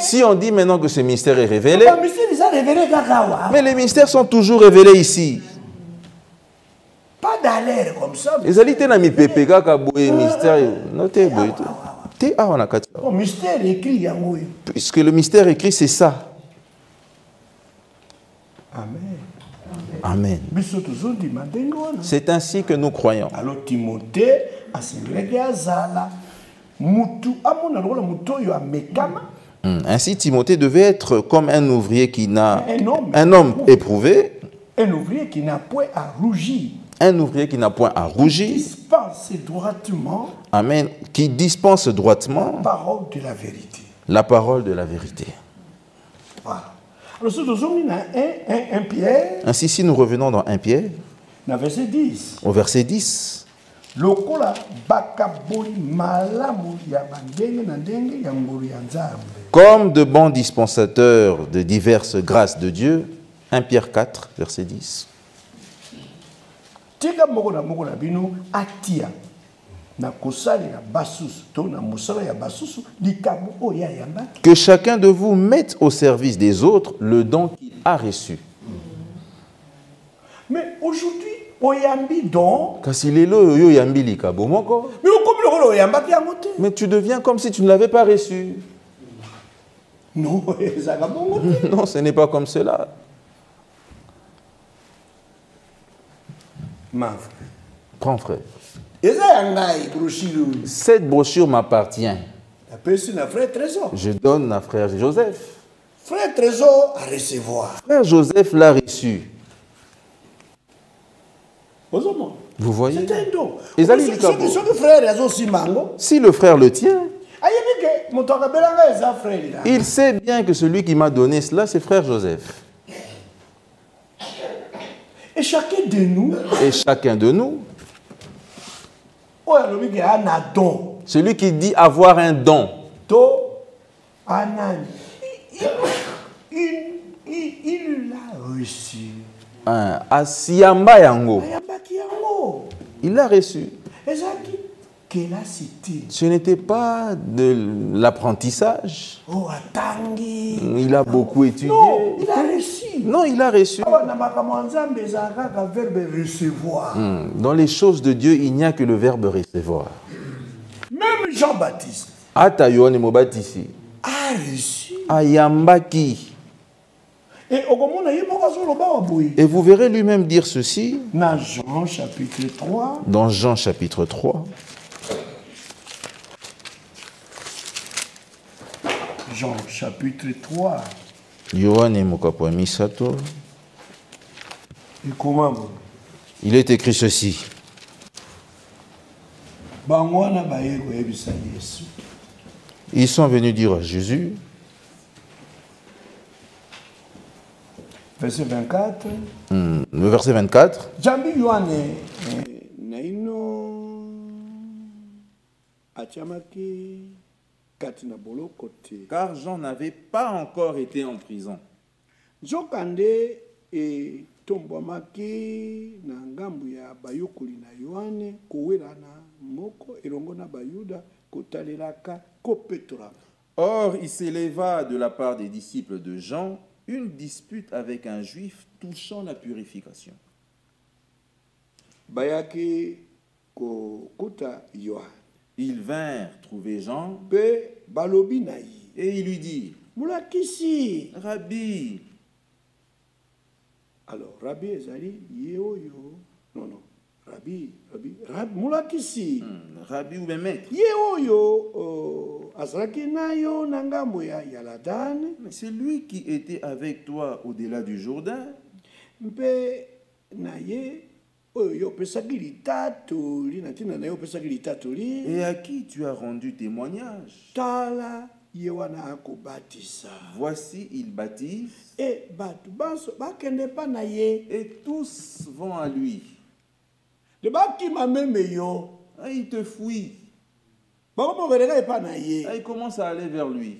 Si on dit maintenant que ce mystère est révélé, mais les mystères sont toujours révélés ici. Pas d'alerte comme ça. Les alités n'ont pas de mystère. Notez, mystère écrit. Puisque le mystère écrit, c'est ça. Amen. Amen. C'est ainsi que nous croyons. Alors Timothée, ainsi Timothée devait être comme un ouvrier qui n'a un homme éprouvé. Un ouvrier qui n'a point à rougir. Un ouvrier qui n'a point à rougir. Qui dispense droitement. Amen. Qui dispense droitement. La parole de la vérité. La parole de la vérité. Voilà. Alors, Pierre. Ainsi, si nous revenons dans 1 Pierre, verset 10. Au verset 10. Comme de bons dispensateurs de diverses grâces de Dieu. 1 Pierre 4, verset 10. Que chacun de vous mette au service des autres le don qu'il a reçu. Mais aujourd'hui, oyambi don. Mais tu deviens comme si tu ne l'avais pas reçu. Non, non, ce n'est pas comme cela. Ma frère. Grand frère. Cette brochure m'appartient. Je donne à frère Joseph. Frère Trésor à recevoir. Frère Joseph l'a reçu. Vous voyez? C'est un don. Si le frère le tient, il sait bien que celui qui m'a donné cela, c'est frère Joseph. Et chacun de nous, celui qui dit avoir un don, il l'a reçu. Asiyamba yango. Il l'a reçu. Ce n'était pas de l'apprentissage. Il a beaucoup étudié. Non, il a reçu. Non, il a reçu. Dans les choses de Dieu, il n'y a que le verbe recevoir. Même Jean-Baptiste a reçu. Ayambaki. Et vous verrez lui-même dire ceci dans Jean chapitre 3. Dans Jean chapitre 3. Jean chapitre 3. Et comment? Il est écrit ceci. Ils sont venus dire à Jésus. Verset 24. Le verset 24. Car Jean n'avait pas encore été en prison. Or, il s'éleva de la part des disciples de Jean une dispute avec un juif touchant la purification. Ils vinrent trouver Jean et il lui dit, Rabbi. Alors, Rabbi ezali yeoyo. Non. Rabbi mulakisi. Rabbi ou bien maître. Yeoyo azraki nayo nangambo ya Yaladane. C'est lui qui était avec toi au-delà du Jourdain. Mpe naye oyo pesaki litatoli natina nayo pesaki litatoli. Et à qui tu as rendu témoignage? Tala yewana akobatisa. Voici il baptise. Et batu banso bakende pa naye. Et tous vont à lui. Le baki mameme yo. Il te fuit. Il commence à aller vers lui.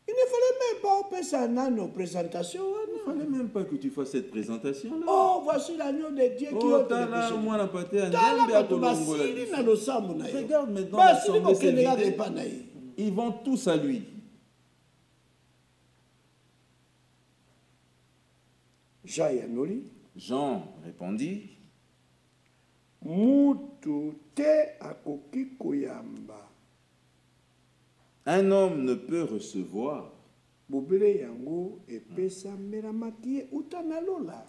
Il ne fallait même pas faire nos présentations. Il ne fallait même pas que tu fasses cette présentation-là. Oh, voici l'agneau de Dieu qui ôte les péchés. Regarde maintenant l'assemblée s'est vidée. Ils vont tous à lui. Jean répondit, un homme ne peut recevoir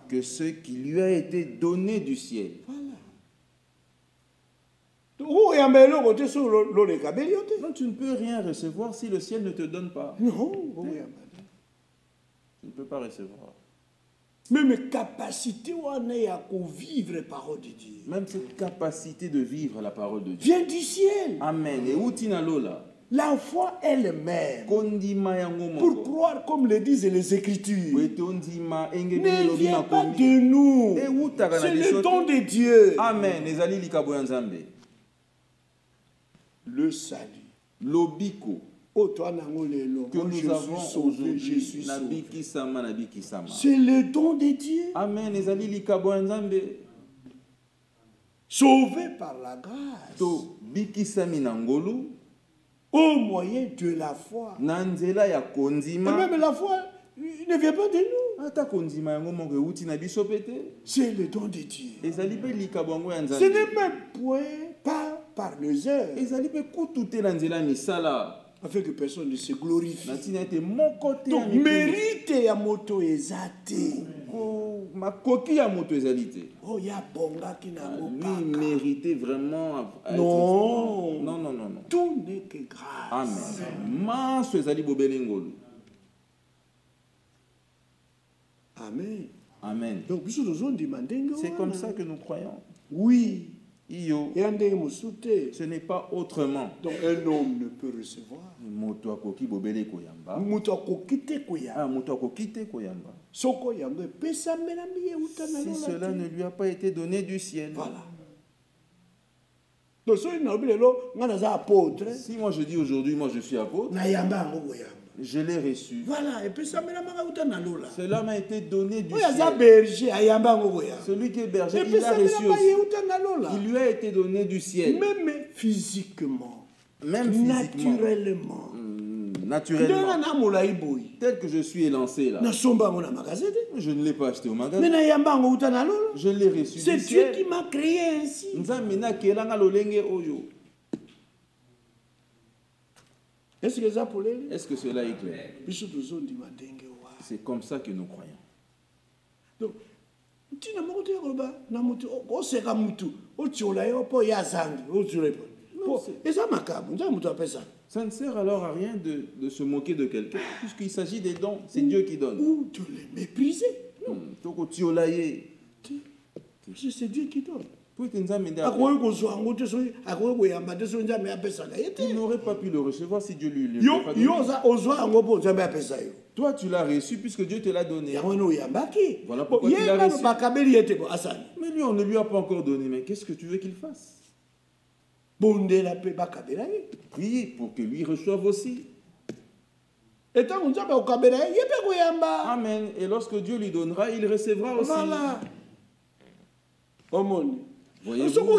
que ce qui lui a été donné du ciel. Non, tu ne peux rien recevoir si le ciel ne te donne pas. Non, tu ne peux pas recevoir. Même capacité à vivre la parole de Dieu. Même cette capacité de vivre la parole de Dieu vient du ciel. Amen. Et où t'inalola? La foi elle-même, pour croire comme le disent les Écritures, ne vient pas de nous. C'est le don de Dieu. Amen. Le salut. L'obiko que nous avons aujourd'hui, c'est le don de Dieu. Amen. Sauvé par la grâce. Au moyen de la foi. Et même la foi ne vient pas de nous. C'est le don de Dieu. Ce n'est même pas par les heures. afin que personne ne se glorifie. Donc, mérite ya moto ezate. Ma coquille à moto ezalité. Oh, ya bonga qui n'a pas. Lui méritait vraiment. Non. Non, non, non, non. Tout n'est que grâce. Amen. Manso ezali bobelengolo. Amen. Amen. Donc, c'est comme ça que nous croyons. Oui. Ce n'est pas autrement. Donc un homme ne peut recevoir. Si cela ne lui a pas été donné du ciel. Voilà. Donc, si moi je dis aujourd'hui, moi je suis apôtre, je l'ai reçu. Voilà, et puis ça cela m'a été donné du ciel. Celui qui est berger, il a reçu aussi. Il lui a été donné du ciel. Même physiquement. Même physiquement. Naturellement. Tel que je suis élancé là. Je ne l'ai pas acheté au magasin. Je l'ai reçu. C'est Dieu qui m'a créé ainsi. Est-ce que cela est clair? C'est comme ça que nous croyons. Donc, ça ne sert alors à rien de se moquer de quelqu'un, puisqu'il s'agit des dons. C'est Dieu qui donne. Ou de les mépriser. C'est Dieu qui donne. Il n'aurait pas pu le recevoir si Dieu lui l'a pas donné. Toi, tu l'as reçu puisque Dieu te l'a donné. Voilà pourquoi tu l'as reçu. Mais lui, on ne lui a pas encore donné. Mais qu'est-ce que tu veux qu'il fasse? Priez pour que lui reçoive aussi. Amen. Et lorsque Dieu lui donnera, il recevra aussi. Voilà. Voyez-vous?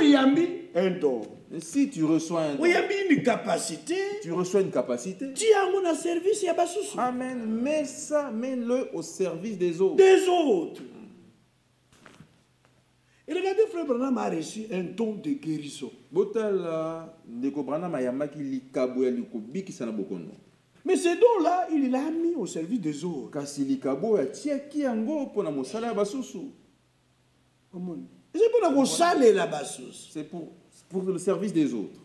Un don. Si tu reçois un don, une capacité, tu reçois une capacité. Service, amen. Mets-le au service des autres. Et regardez, frère Branham a reçu un don de guérison. Mais ce don-là, il l'a mis au service des autres. C'est pour le service des autres.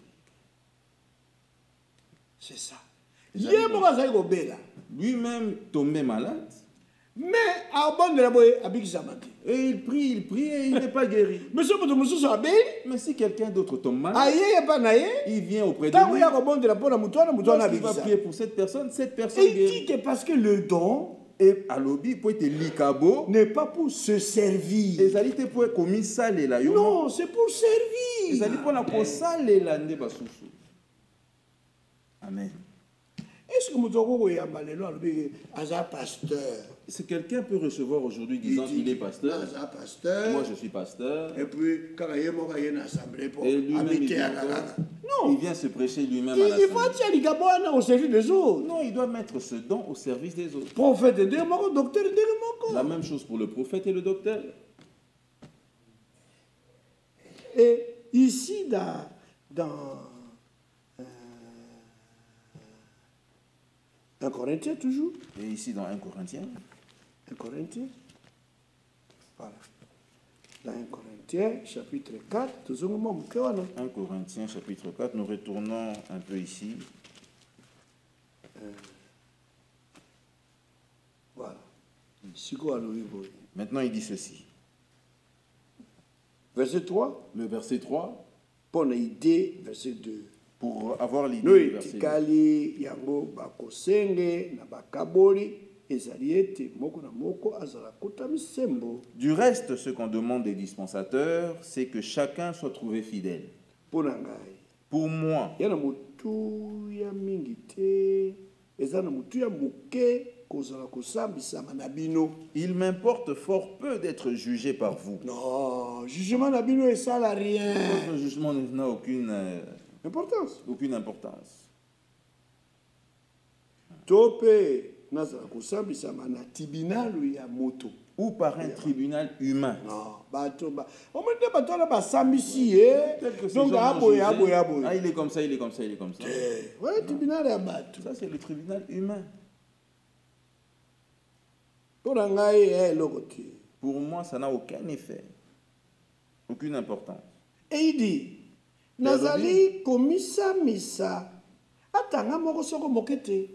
C'est ça. Lui-même tombé malade. Mais et il prie et il n'est pas guéri. Mais si quelqu'un d'autre tombe malade, il vient auprès de lui. Lorsqu'il va prier pour cette personne guérit. Il dit que parce que le don n'est pas pour se servir. Non, c'est pour servir. Amen. Est-ce que pasteur? Si quelqu'un peut recevoir aujourd'hui disant qu'il est pasteur, moi je suis pasteur, et puis quand il vient se prêcher lui-même à l'assemblée. Au service des autres. Non, il doit mettre ce don au service des autres. Prophète et docteur. La même chose pour le prophète et le docteur. Et ici dans 1 Corinthiens toujours. Et ici dans 1 Corinthiens. 1 Corinthiens. Voilà. Dans 1 Corinthiens, chapitre 4. 1 Corinthiens, chapitre 4. Nous retournons un peu ici. Voilà. Maintenant, il dit ceci. Verset 3. Le verset 3. Pour l'idée, verset 2. Pour avoir l'idée du verset 2. Du reste, ce qu'on demande des dispensateurs, c'est que chacun soit trouvé fidèle. Pour moi, il m'importe fort peu d'être jugé par vous. Non, jugement n'abino et ça n'a rien. Votre jugement n'a aucune importance. Aucune importance. ou par un tribunal humain. Non, il est comme ça, il est comme ça, il est comme ça. Ça, c'est le tribunal humain. Pour moi, ça n'a aucun effet, aucune importance. Et il dit, Nazali komisa misa.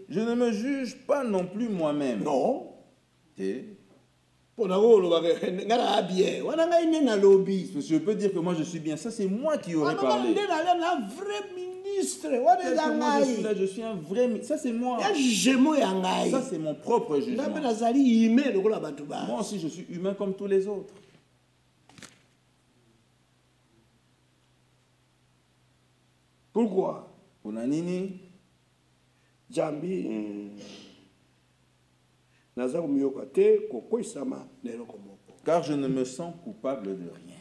Je ne me juge pas non plus moi-même. Non. Je peux dire que moi je suis bien. Ça, c'est moi qui aurais parlé. Moi, je suis un vrai ministre. Ça, c'est moi. Ça, c'est mon propre jugement. Moi aussi, je suis humain comme tous les autres. Pourquoi? Ponanini. Jambi. Car je ne me sens coupable de rien.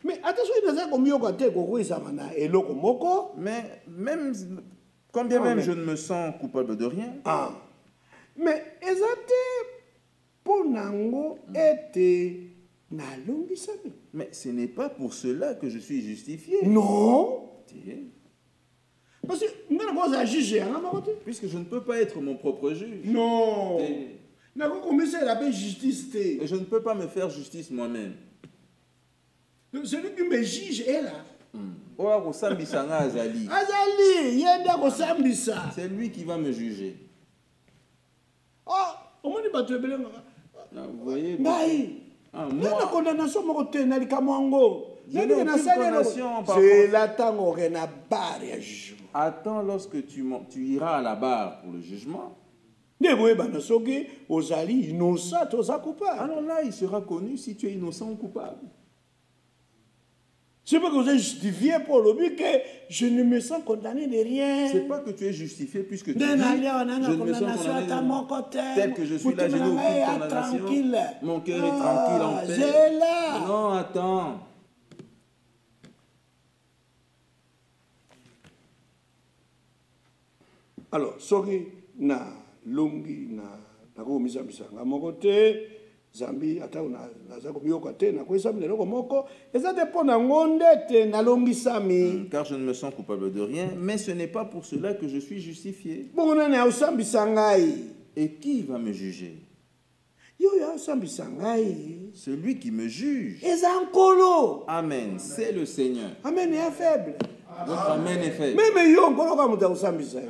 Mais attention, mais même, quand bien même je ne me sens coupable de rien. Mais mais ce n'est pas pour cela que je suis justifié. Non. Parce que puisque je ne peux pas être mon propre juge. Non. Et je ne peux pas me faire justice moi-même. Celui qui me juge est là. C'est lui qui va me juger. Vous voyez, moi, attends lorsque tu iras à la barre pour le jugement. Alors là, il sera connu si tu es innocent ou coupable. C'est pas que vous êtes justifié pour le but que je ne me sens condamné de rien. C'est pas que tu es justifié puisque tu dis je ne me sens condamné tel que je suis là, je n'ai aucune condamnation. Mon cœur est tranquille en paix. Non, attends. Alors, sorry na longi na komisa bisanga mokote. Zambi ata naza komiyoka te na kwesami leloko moko eza te pona ngonde te na longisami. Car je ne me sens coupable de rien, mais ce n'est pas pour cela que je suis justifié. Bongo na osambisa ngai. Et qui va me juger? Yo ya osambisa ngai. Celui qui me juge. Eza nkolo. Amen, c'est le Seigneur. Amen est faible. Votre amen est faible. Même yo nkolo ka muta osambisa.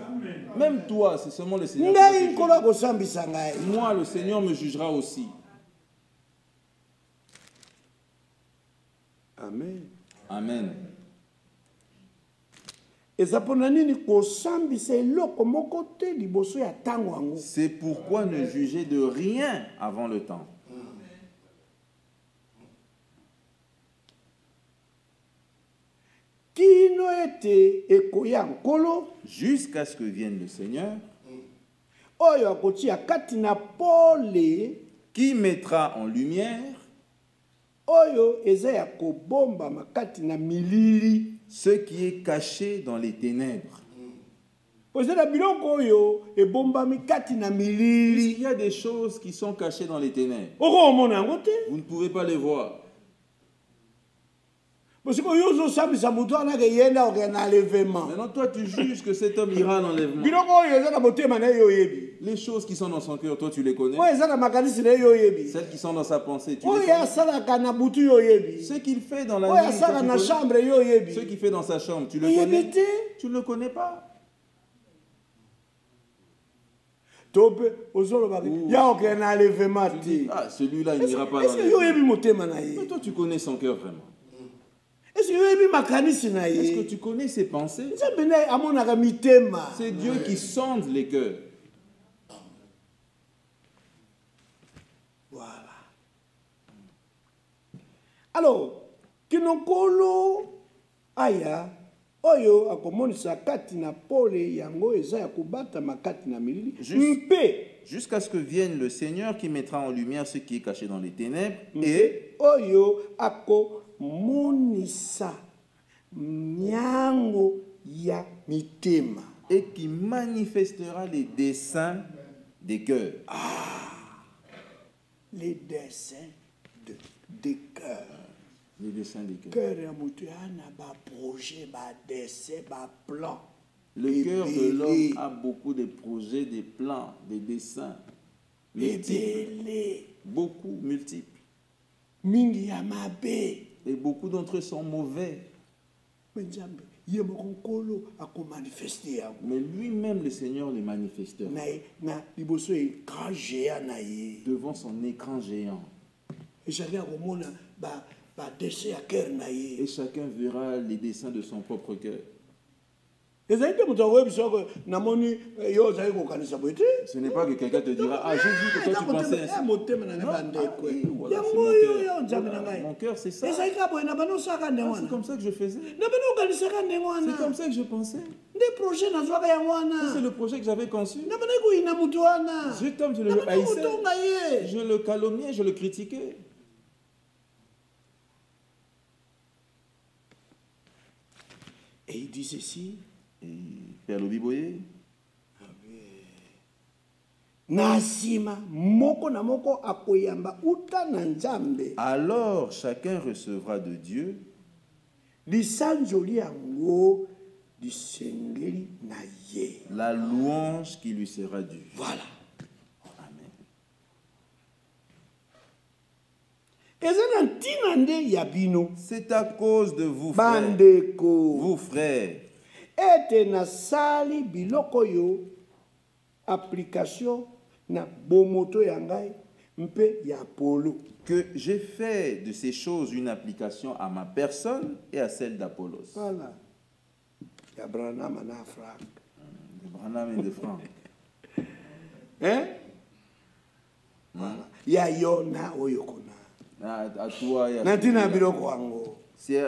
Même toi, c'est seulement le Seigneur. Ngai nkolo ko osambisa ngai. Moi, le Seigneur me jugera aussi. Amen. Amen. C'est pourquoi ne jugez de rien avant le temps. Jusqu'à ce que vienne le Seigneur, qui mettra en lumière ce qui est caché dans les ténèbres. Il y a des choses qui sont cachées dans les ténèbres. Vous ne pouvez pas les voir. Maintenant, toi, tu juges que cet homme ira à l'enlèvement. Les choses qui sont dans son cœur, toi, tu les connais. Celles qui sont dans sa pensée, tu les connais. Ce qu'il fait dans la nuit, ce qu'il fait dans sa chambre, tu le connais. Tu ne le connais pas. Ah, celui-là, il n'ira pas dans l'enlèvement. Mais toi, tu connais son cœur vraiment. Est-ce que tu connais ses pensées? C'est Dieu qui sonde les cœurs. Voilà. Alors, kinokolo aya oyo akomonisa kati na pole yango eza ya kubata makati na milili mpe jusqu'à ce que vienne le Seigneur qui mettra en lumière ce qui est caché dans les ténèbres et oyo ako monisa nyango ya mitema et qui manifestera les desseins des cœurs. les dessins de cœur. Les dessins des cœurs. Cœur ya mutu ana ba projet, ba dessin, ba plan. Le cœur de l'homme a beaucoup de projets, des plans, des dessins. Multiples. Beaucoup, multiples. Mingi ya mabe. Et beaucoup d'entre eux sont mauvais. Mais lui-même, le Seigneur, les manifestera. Devant son écran géant. Et chacun verra les dessins de son propre cœur. Ce n'est pas que quelqu'un te dira, ah, j'ai vu que toi tu pensais ainsi. Non, voilà, mon cœur, c'est ça. C'est comme ça que je faisais. C'est comme ça que je pensais. C'est le projet que j'avais conçu. Cet homme, je le haïssais. Je le calomniais, je le critiquais. Et il dit ceci. Père Lobiboye. Alors chacun recevra de Dieu la louange qui lui sera due. Voilà. Amen. C'est à cause de vous, frères. Vous, frères. Ete na sali biloko yo application na bomoto yangai mpe ya Apollo. Que j'ai fait de ces choses une application à ma personne et à celle d'Apollos. Voilà. Ya Branham na Franck. De Branham et de Franck. Hein? Voilà. Ya Yona oyokona. À toi, ya. Natina biloko wango. C'est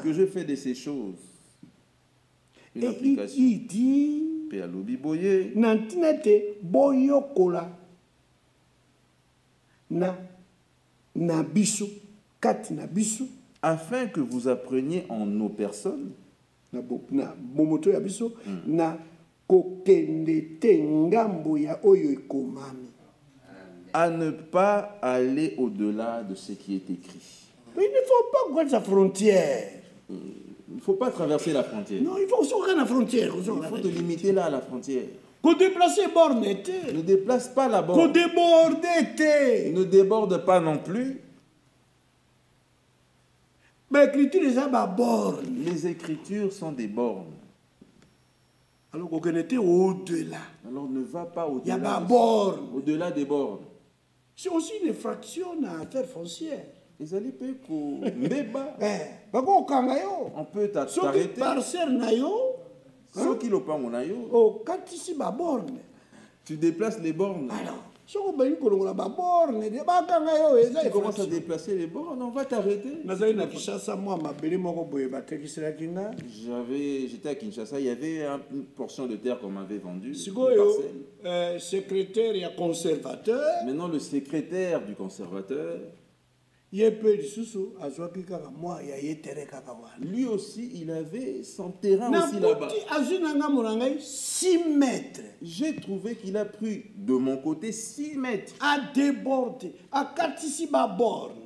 que je fais de ces choses une application. Il dit Père Lobiboye nantinete boyokola na biso kati na biso afin que vous appreniez en nos personnes na bomoto ya biso na kokende te ngambo ya oyo ekomami à ne pas aller au-delà de ce qui est écrit. Mais il ne faut pas voir sa frontière. Il ne faut pas traverser la frontière. Non, il faut sortir la frontière. Il faut te limiter là à la frontière. Qu'on déplace borne. Ne déplace pas la borne. Qu'on déborde. Ne déborde pas non plus. Mais l'écriture est à borne. Les écritures sont des bornes. Alors qu'on était au-delà. Alors ne va pas au-delà. Il y a ma borne. Au-delà des bornes. C'est aussi une infraction à affaire foncière. On peut t'arrêter. Tu déplaces les bornes. Alors, si tu commences à déplacer les bornes, on va t'arrêter. J'étais à Kinshasa, il y avait une portion de terre qu'on m'avait vendue. Secrétaire et conservateur. Maintenant, le secrétaire du conservateur, lui aussi, il avait son terrain aussi là-bas. 6 mètres. J'ai trouvé qu'il a pris de mon côté 6 mètres. A débordé.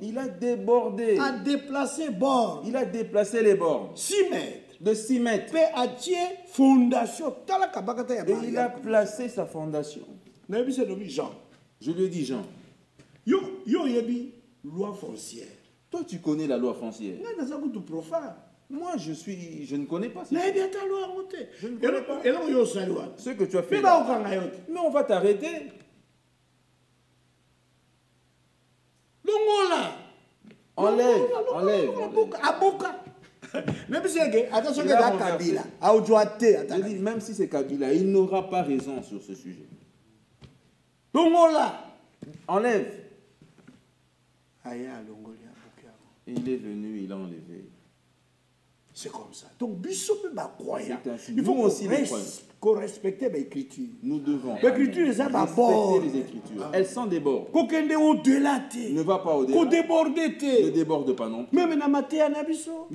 Il a débordé. A déplacé borne. Il a déplacé les bornes. 6 mètres. De 6 mètres. Et il a placé sa fondation. Je lui ai dit, Jean. Loi foncière. Toi, tu connais la loi foncière. Moi, je ne connais pas. Je ne connais pas. Ce que tu as fait là. Mais on va t'arrêter. Enlève. Je dis, même si c'est Kabila, il n'aura pas raison sur ce sujet. Enlève. Et il est venu, il a enlevé. C'est comme ça. Donc, il faut aussi qu'on respecte l'écriture. Nous devons respecter les Écritures. Elles sont des bords. Ne va pas au-delà. Ne déborde pas non plus. Même dans notre prédication.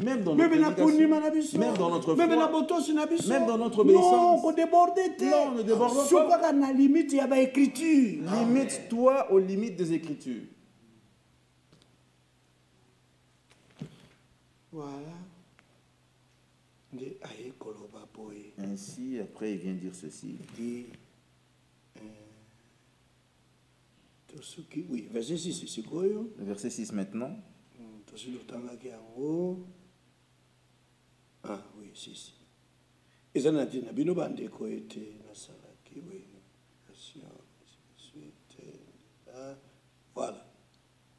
Même dans notre foi. Même dans notre obéissance. Non, ne déborde pas. Limite-toi aux limites des Écritures. Voilà. Ainsi, après, il vient dire ceci. Oui, verset 6, c'est quoi? Le verset 6 maintenant. Ah oui, si. Et ça n'a dit, Nabino Bandeko était Nasalaki, oui. Voilà.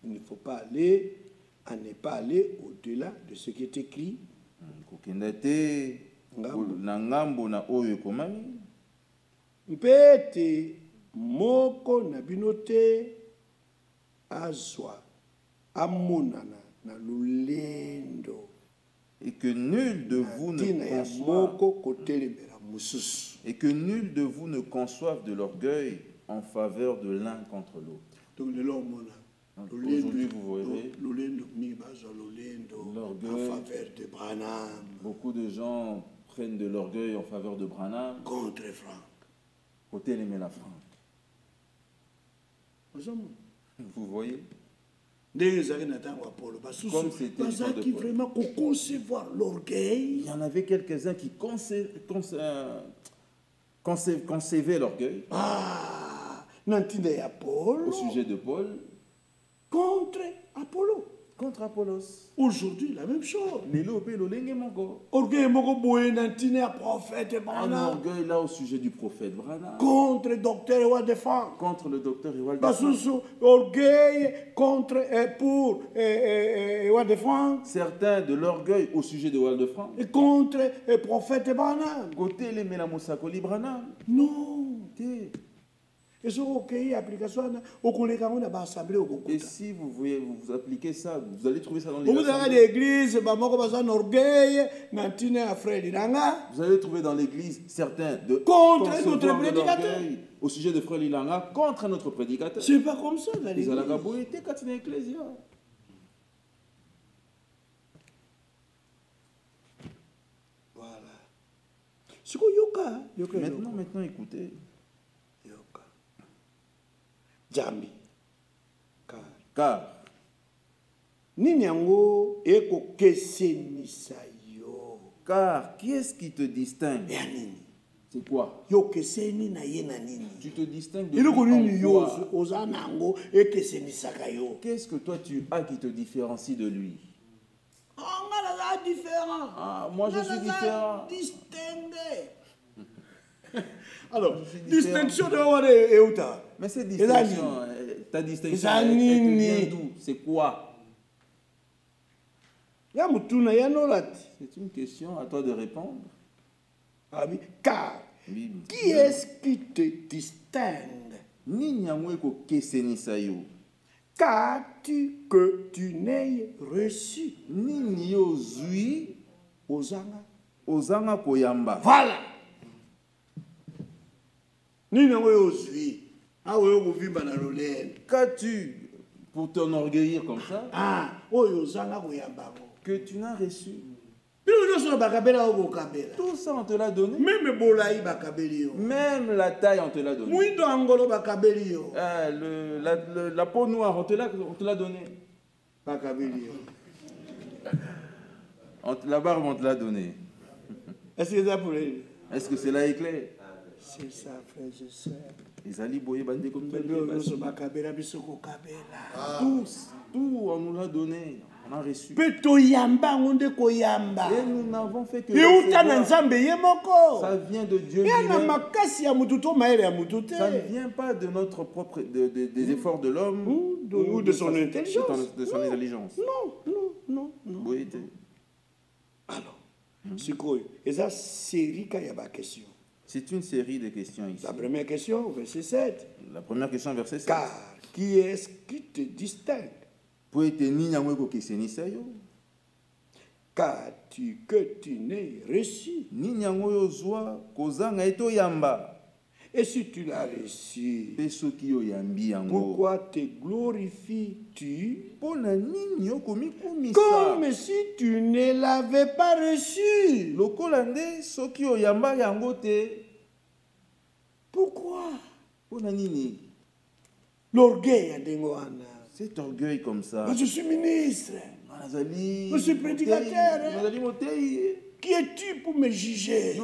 Il ne faut pas aller, à ne pas aller au-delà de ce qui est écrit. Mpete moko na binote azwa amonana na lulendo. Et que nul de vous ne conçoive de l'orgueil en faveur de l'un contre l'autre. Aujourd'hui, vous verrez l'orgueil. En faveur de Branham. Beaucoup de gens prennent de l'orgueil en faveur de Branham. Contre Franck. Côté les la Franck. Vous voyez? Comme c'était vraiment concevoir l'orgueil. Il y en avait quelques-uns qui concevaient l'orgueil. Au sujet de Paul. Contre Apollo. Contre Apollos. Aujourd'hui, la même chose. Orgueil prophète Branham. Un orgueil là au sujet du prophète Branham. Contre le docteur Ewald de France. Contre le docteur Ewald de France. Orgueil contre pour Ewald de France. Certains de l'orgueil au sujet de Ewald de France. Et contre le prophète Branham. Côté les Melamusakoli Branham. Non. Et si vous voulez vous appliquer ça, vous allez trouver ça dans les églises. Vous allez trouver dans l'église certains de contre notre prédicateur au sujet de Frère Lilanga contre notre prédicateur. C'est pas comme ça dans l'église. Voilà. Maintenant écoutez. Jambi. Car. Ninyango eko kesenisa yo. Car qui est-ce qui te distingue? C'est quoi? Yo keseni na ye na nini? Tu te distingues de lui en quoi? Qu'est-ce que toi tu as qui te différencie de lui? Différent. Moi je suis différent. Distingué. Alors, distinction de Wade et Outa. Mais cette distinction, ta distinction, elle vient d'où? C'est quoi? C'est une question à toi de répondre. Car, qui est-ce qui te distingue? Qu'as-tu que tu n'aies reçu? Ozanga koyamba. Voilà. Qu'as-tu pour t'enorgueillir comme ça que tu n'as reçu? Tout ça on te l'a donné. Même la taille on te l'a donné. La peau noire on te l'a donné. La barbe on te l'a donné. Est-ce que cela est clair? C'est ça, frère, je sais. Tout, on nous l'a donné. On a reçu. Et nous n'avons fait que recevoir. Ça vient de Dieu lui-même. Ça ne vient pas de notre propre, des efforts de l'homme ou de son intelligence. De son intelligence. Non. Oui. Alors, et ça, c'est question. C'est une série de questions ici. La première question, verset 7. La première question, verset 7. Car qui est-ce qui te distingue? qu'as-tu que tu n'aies reçu? Nini yango yozwa kozanga eto yamba. Et si tu l'as reçu, Pe soki yo yambi yango. pourquoi te glorifies-tu? Pona nini yo komikumisa? Comme si tu ne l'avais pas reçu. Lokola nde soki yo yamba yango te. Pourquoi? Pona nini? L'orgueil à Dengoana. Cet orgueil comme ça. Je suis ministre. Je suis prédicateur. Qui es-tu pour me juger?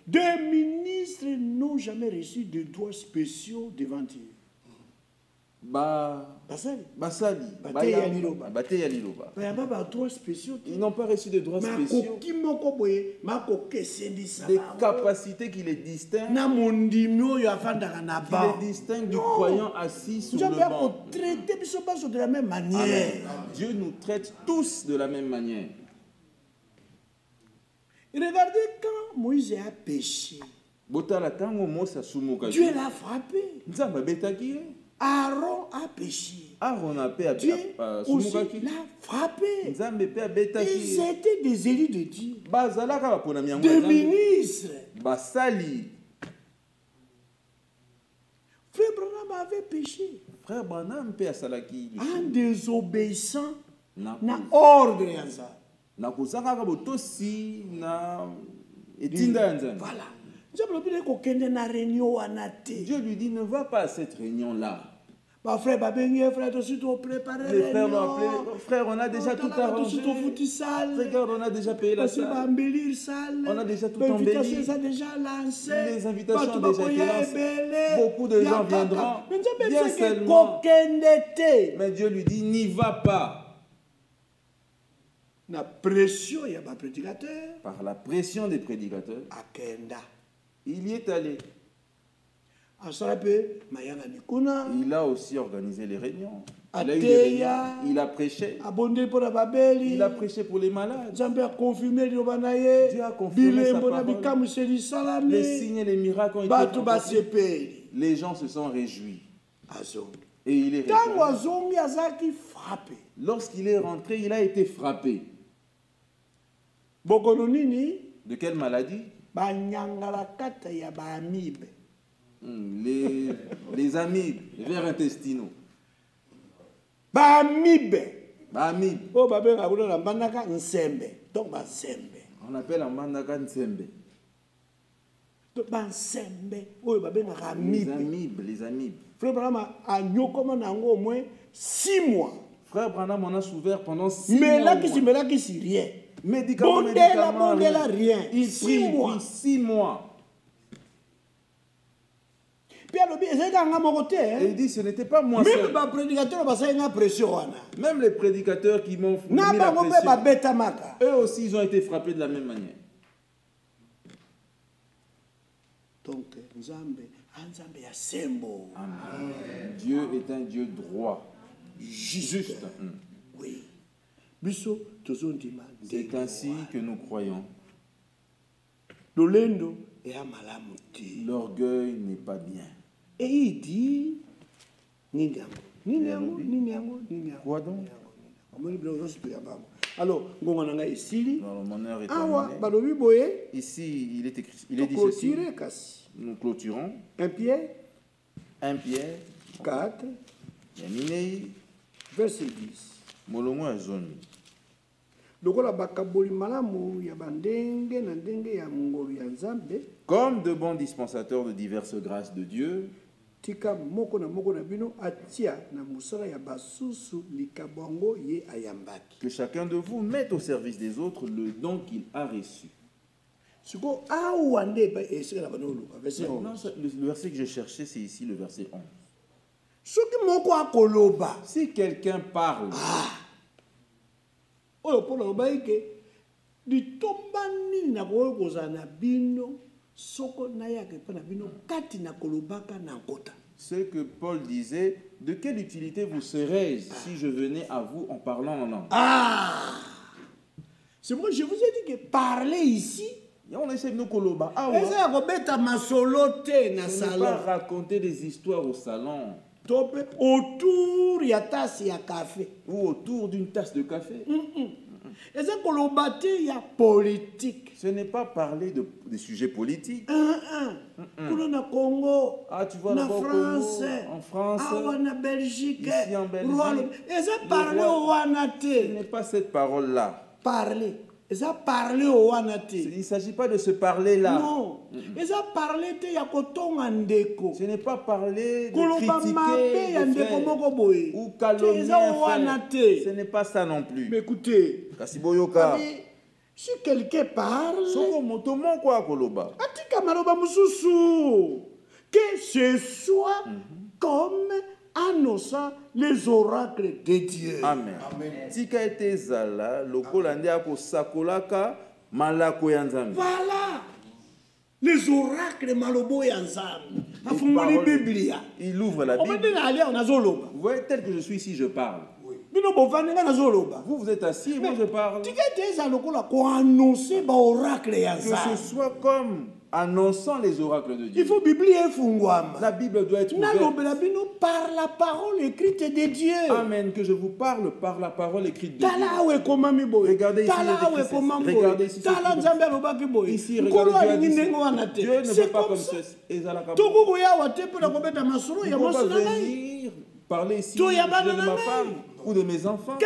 Deux ministres n'ont jamais reçu de droits spéciaux devant Dieu. Ils n'ont pas reçu de droits spéciaux. Des capacités qui les distinguent. Qui les distinguent du croyant assis sur le banc. Amen. Dieu nous traite tous de la même manière. Regardez quand Moïse a péché. Dieu l'a frappé. Aaron a péché. Dieu aussi l'a frappé. Ils étaient des élus de Dieu. Des ministres. Frère Branham avait péché. En désobéissant na ordre yanza. Voilà. Dieu lui dit, ne va pas à cette réunion-là. Frère, frère, on a déjà tout arrangé. Regarde, on a déjà payé la salle. On a déjà tout embelli. Les invitations ont déjà été lancées. Beaucoup de gens viendront. Bien seulement. Mais Dieu lui dit, n'y va pas. La pression, il y a pas prédicateur. Par la pression des prédicateurs, il y est allé. Il a aussi organisé les réunions. Il a eu des réunions. Il a prêché. Il a prêché pour les malades. Dieu a confirmé sa parole. Les signes et les miracles ont été accomplis. Les gens se sont réjouis. Et il est rentré. Lorsqu'il est rentré, il a été frappé. De quelle maladie? Les amibes, vers intestinaux. On appelle en mandaka nsembe. Les amibes. Frère Branham a au moins 6 mois. Frère Branham en a souffert pendant 6 mois. Mais là, qui rien. Médicaments, rien. Il prie 6 mois. Et il dit, ce n'était pas moi seul. Même les prédicateurs qui m'ont mis la pression, eux aussi, ils ont été frappés de la même manière. Donc, Amen. Dieu est un Dieu droit. Juste. Oui. C'est ainsi que nous croyons. L'orgueil n'est pas bien. Et il dit, quoi donc? Alors, mon honneur est terminé. Ici, il est écrit, il est dit ceci. Nous clôturons. 1 Pierre 4 verset 10. Comme de bons dispensateurs de diverses grâces de Dieu, que chacun de vous mette au service des autres le don qu'il a reçu. Non, le verset que je cherchais, c'est ici le verset 11. Si quelqu'un parle, ce que Paul disait, de quelle utilité vous serais-je si je venais à vous en parlant en langue? C'est moi, je vous ai dit que parler ici, on essaie de nous coloba. Ce n'est pas raconter des histoires au salon. Autour, il y a tasse, il y a café. Ou autour d'une tasse de café. Et ça, il y a politique. Ce n'est pas parler des sujets politiques. Na Congo, tu vois na France, en France, na Belgique, ici en Belgique. Et ça, parler au Wanate. Ce n'est pas cette parole-là. Parler. Et ça, parler au Wanate. Il ne s'agit pas de se parler là. Non. Et ça, parler, il y a ndeko. Ce n'est pas parler de critiquer de frères, ou calomnier un frère. Ce n'est pas ça non plus. Mais écoutez, si quelqu'un parle, que ce soit comme annonçant les oracles de Dieu. Amen. Tika ete zala lokola ndia ko sakolaka malako ya Nzambe. Voilà. Les oracles malobo ya Nzambe. Il ouvre la Bible. Vous voyez, tel que je suis ici, je parle. Vous, vous êtes assis et moi je parle. Que ce soit comme annonçant les oracles de Dieu. Il faut Bible. La Bible doit être ouverte. Par la parole écrite de Dieu. Amen. Que je vous parle par la parole écrite de Dieu. Regardez ici. Regardez ici. Ici, regardez Dieu. Dieu ne veut pas comme ça. Il ne peut pas venir parler ici de ma femme ou de mes enfants.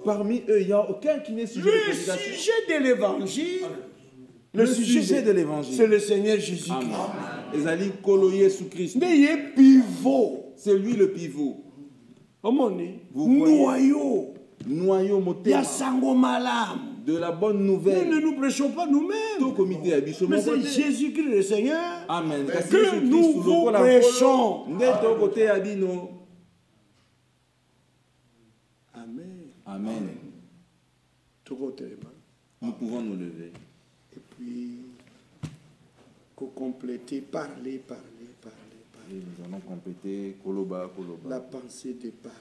Parmi eux, il n'y a aucun qui n'est sujet de prédication. Le sujet de l'évangile. Le sujet de l'évangile, c'est le Seigneur Jésus-Christ. Mais il est pivot. C'est lui le pivot. Noyau. Noyau moteur. De la bonne nouvelle. Nous ne nous prêchons pas nous-mêmes. Mais c'est Jésus-Christ le Seigneur. Amen. Que nous vous prêchons. Amen. Amen. Nous pouvons nous lever. Et puis, compléter, parler. Et nous allons compléter koloba. La pensée de parler.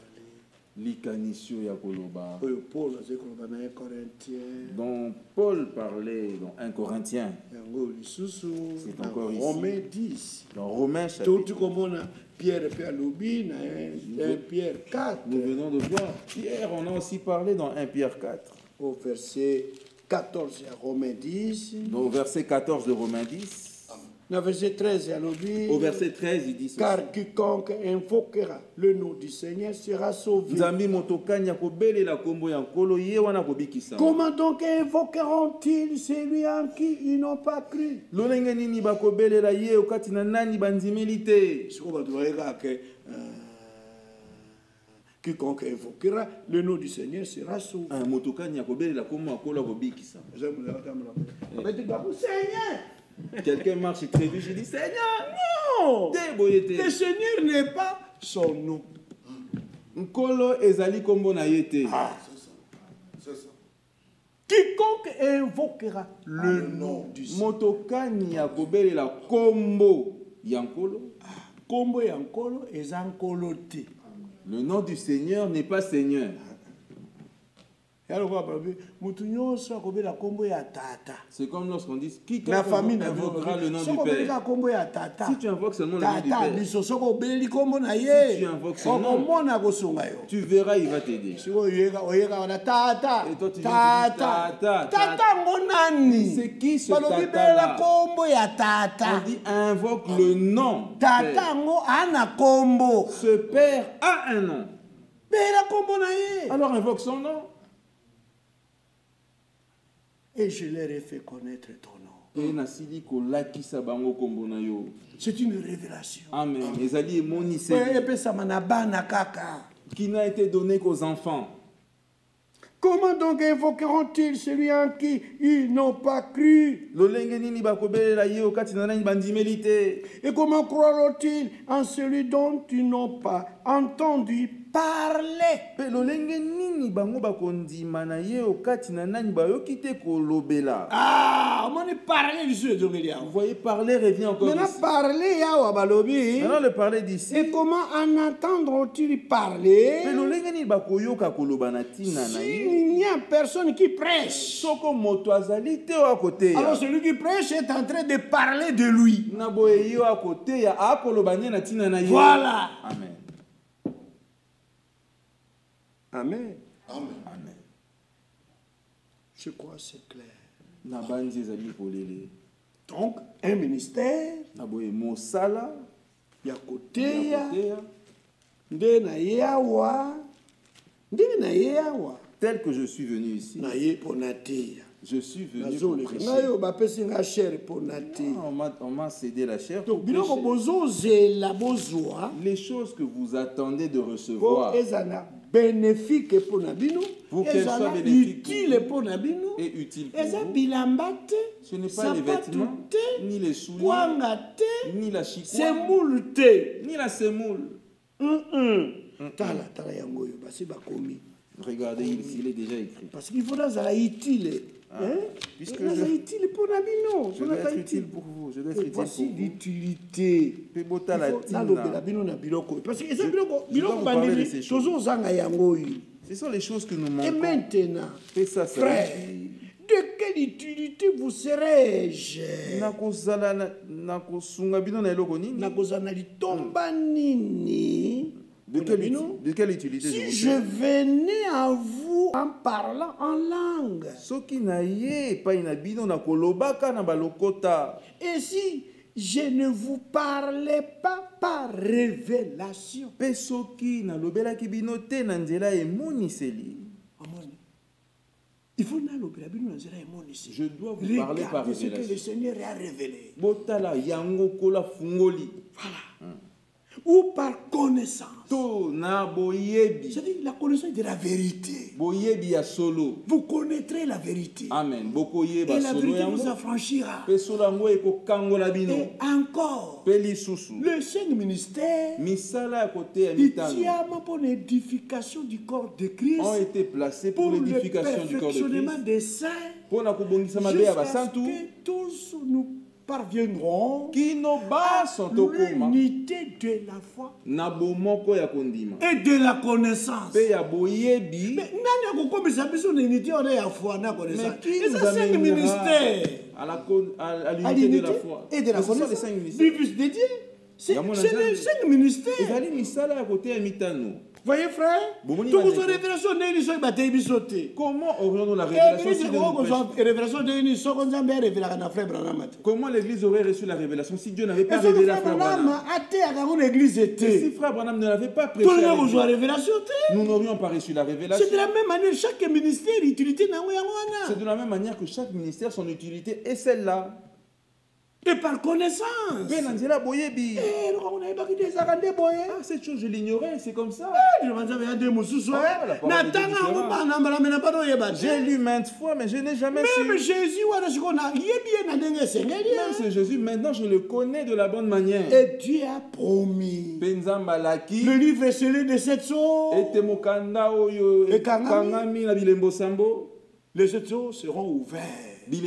L'ikanisio ya koloba. Paul dont Paul parlait dans 1 Corinthiens. C'est encore ici. Romains 10. Dans Romains chapitre. Pierre 4. Nous venons de voir Pierre, on a aussi parlé dans 1 Pierre 4. Au verset 14 à Romains 10. Au verset 14 de Romains 10. Verset 13, au verset 13, il dit ceci. Car quiconque invoquera le nom du Seigneur sera sauvé. Comment donc invoqueront-ils celui en qui ils n'ont pas cru? Quiconque invoquera le nom du Seigneur sera sauvé. Seigneur! Quelqu'un marche très vite, je dis Seigneur, non! Le Seigneur n'est pas son nom. Nkolo ezali kombo na yete. C'est ça. Quiconque invoquera le nom du Seigneur. Motokani ya kobelela kombo yankolo. Kombo yankolo ezankolo te. Le nom du Seigneur n'est pas Seigneur. C'est comme lorsqu'on dit qui invoquera le nom du Père. Si tu invoques seulement le nom du Père, si tu invoques son nom, tu verras, il va t'aider. Et toi tu dis Tata. C'est qui ce Tata là? On dit invoque le nom. Ce Père a un nom. Alors invoque son nom. Et je leur ai fait connaître ton nom. C'est une révélation. Amen. Qui n'a été donné qu'aux enfants. Comment donc invoqueront-ils celui en qui ils n'ont pas cru? Et comment croiront-ils en celui dont ils n'ont pas entendu parler? Ah, on est parlé du sujet. Vous voyez, parler revient encore ici. Maintenant, le parler d'ici. Et comment en entendront-ils parler? Il n'y a personne qui prêche. Alors celui qui prêche est en train de parler de lui. Voilà. Amen. Amen. Amen. Amen. Je crois que c'est clair. Donc, un ministère, tel que je suis venu ici, je suis venu pour prêcher. On m'a cédé la chair pour prêcher. Les choses que vous attendez de recevoir, bénéfique pour Nabino, pour qu'elles soient bénéfiques utile pour Nabino, et utiles pour vous. Ce n'est pas les vêtements, ni les souliers, ni la chicoine, ni la semoule. Regardez, il est déjà écrit. Parce qu'il faudra ça utile. Puisque je dois être utile pour vous, je dois être utile pour vous. L'utilité. Parce que je dois vous parler de ces choses. Ce sont les choses que nous manquons. Et maintenant, frère, de quelle utilité vous serais-je? De quelle utilité si je venais à vous en parlant en langue? Et si je ne vous parlais pas par révélation? Il faut je dois vous parler par révélation. Ce que le Seigneur a révélé. Voilà. Ou par connaissance. C'est-à-dire la connaissance de la vérité. Vous connaîtrez la vérité. Amen. Et la vérité vous affranchira. Et encore, le Saint ministère, pour l'édification du corps de Christ, ont été placés pour l'édification du corps de Christ, des saints, jusqu'à ce que tous nous parviendront à l'unité de la foi et de la connaissance. Mais qui nous amène à l'unité de la foi et de la connaissance? C'est le 5 ministères. Voyez frère, comment aurions-nous la révélation si Dieu nous Comment l'église aurait reçu la révélation si Dieu n'avait pas révélé à Frère Branham? Et si Frère Branham ne l'avait pas prêché, nous n'aurions pas reçu la révélation. C'est de la même manière, chaque ministère, utilité. C'est de la même manière que chaque ministère, son utilité est celle-là. Et par connaissance. Cette chose, je l'ignorais, c'est comme ça. J'ai lu maintes fois, mais je n'ai jamais su. Même Jésus, Jésus, maintenant je le connais de la bonne manière. Et Dieu a promis. Le livre est scellé de 7 sceaux. Les 7 sceaux seront ouverts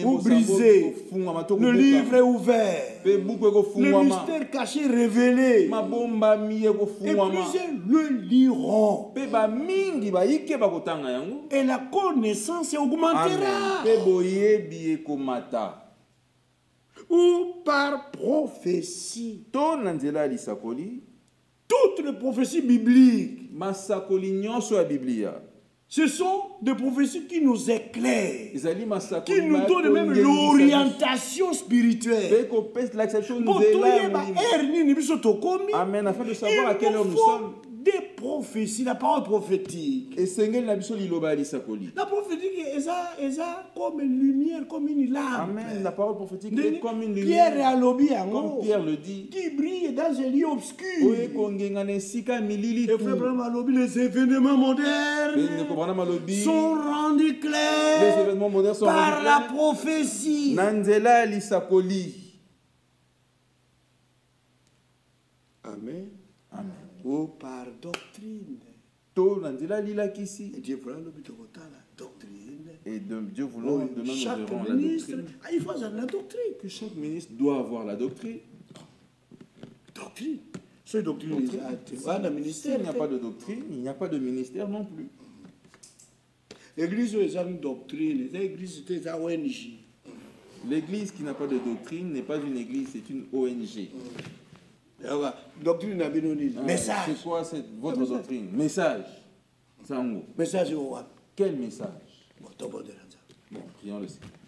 ou brisés. Le livre est ouvert. Le mystère caché révélé. Et plusieurs le liront. Et la connaissance augmentera. Ou par prophétie. Toutes les prophéties bibliques. Ce sont des prophéties qui nous éclairent, qui nous donnent même l'orientation spirituelle. Amen, afin de savoir à quelle heure nous sommes. Des prophéties, la parole prophétique. La prophétique est comme une lumière, comme une lampe. Amen, la parole prophétique est comme une lumière. Comme Pierre le dit. Qui brille dans un lieu obscur. Et les événements modernes sont rendus clairs. Les événements modernes sont par la prophétie. Amen. Amen. Ou par doctrine. Et Dieu voulant, demain nous verrons la doctrine. Il faut avoir la doctrine. Que chaque ministre doit avoir la doctrine. Doctrine. S'il n'y a pas de doctrine, il n'y a pas de ministère non plus. L'église est une doctrine. L'église qui n'a pas de doctrine n'est pas une église, c'est une ONG. Doctrine, message. C'est quoi votre doctrine? Message. Message Quel message? Bon, prions le Seigneur.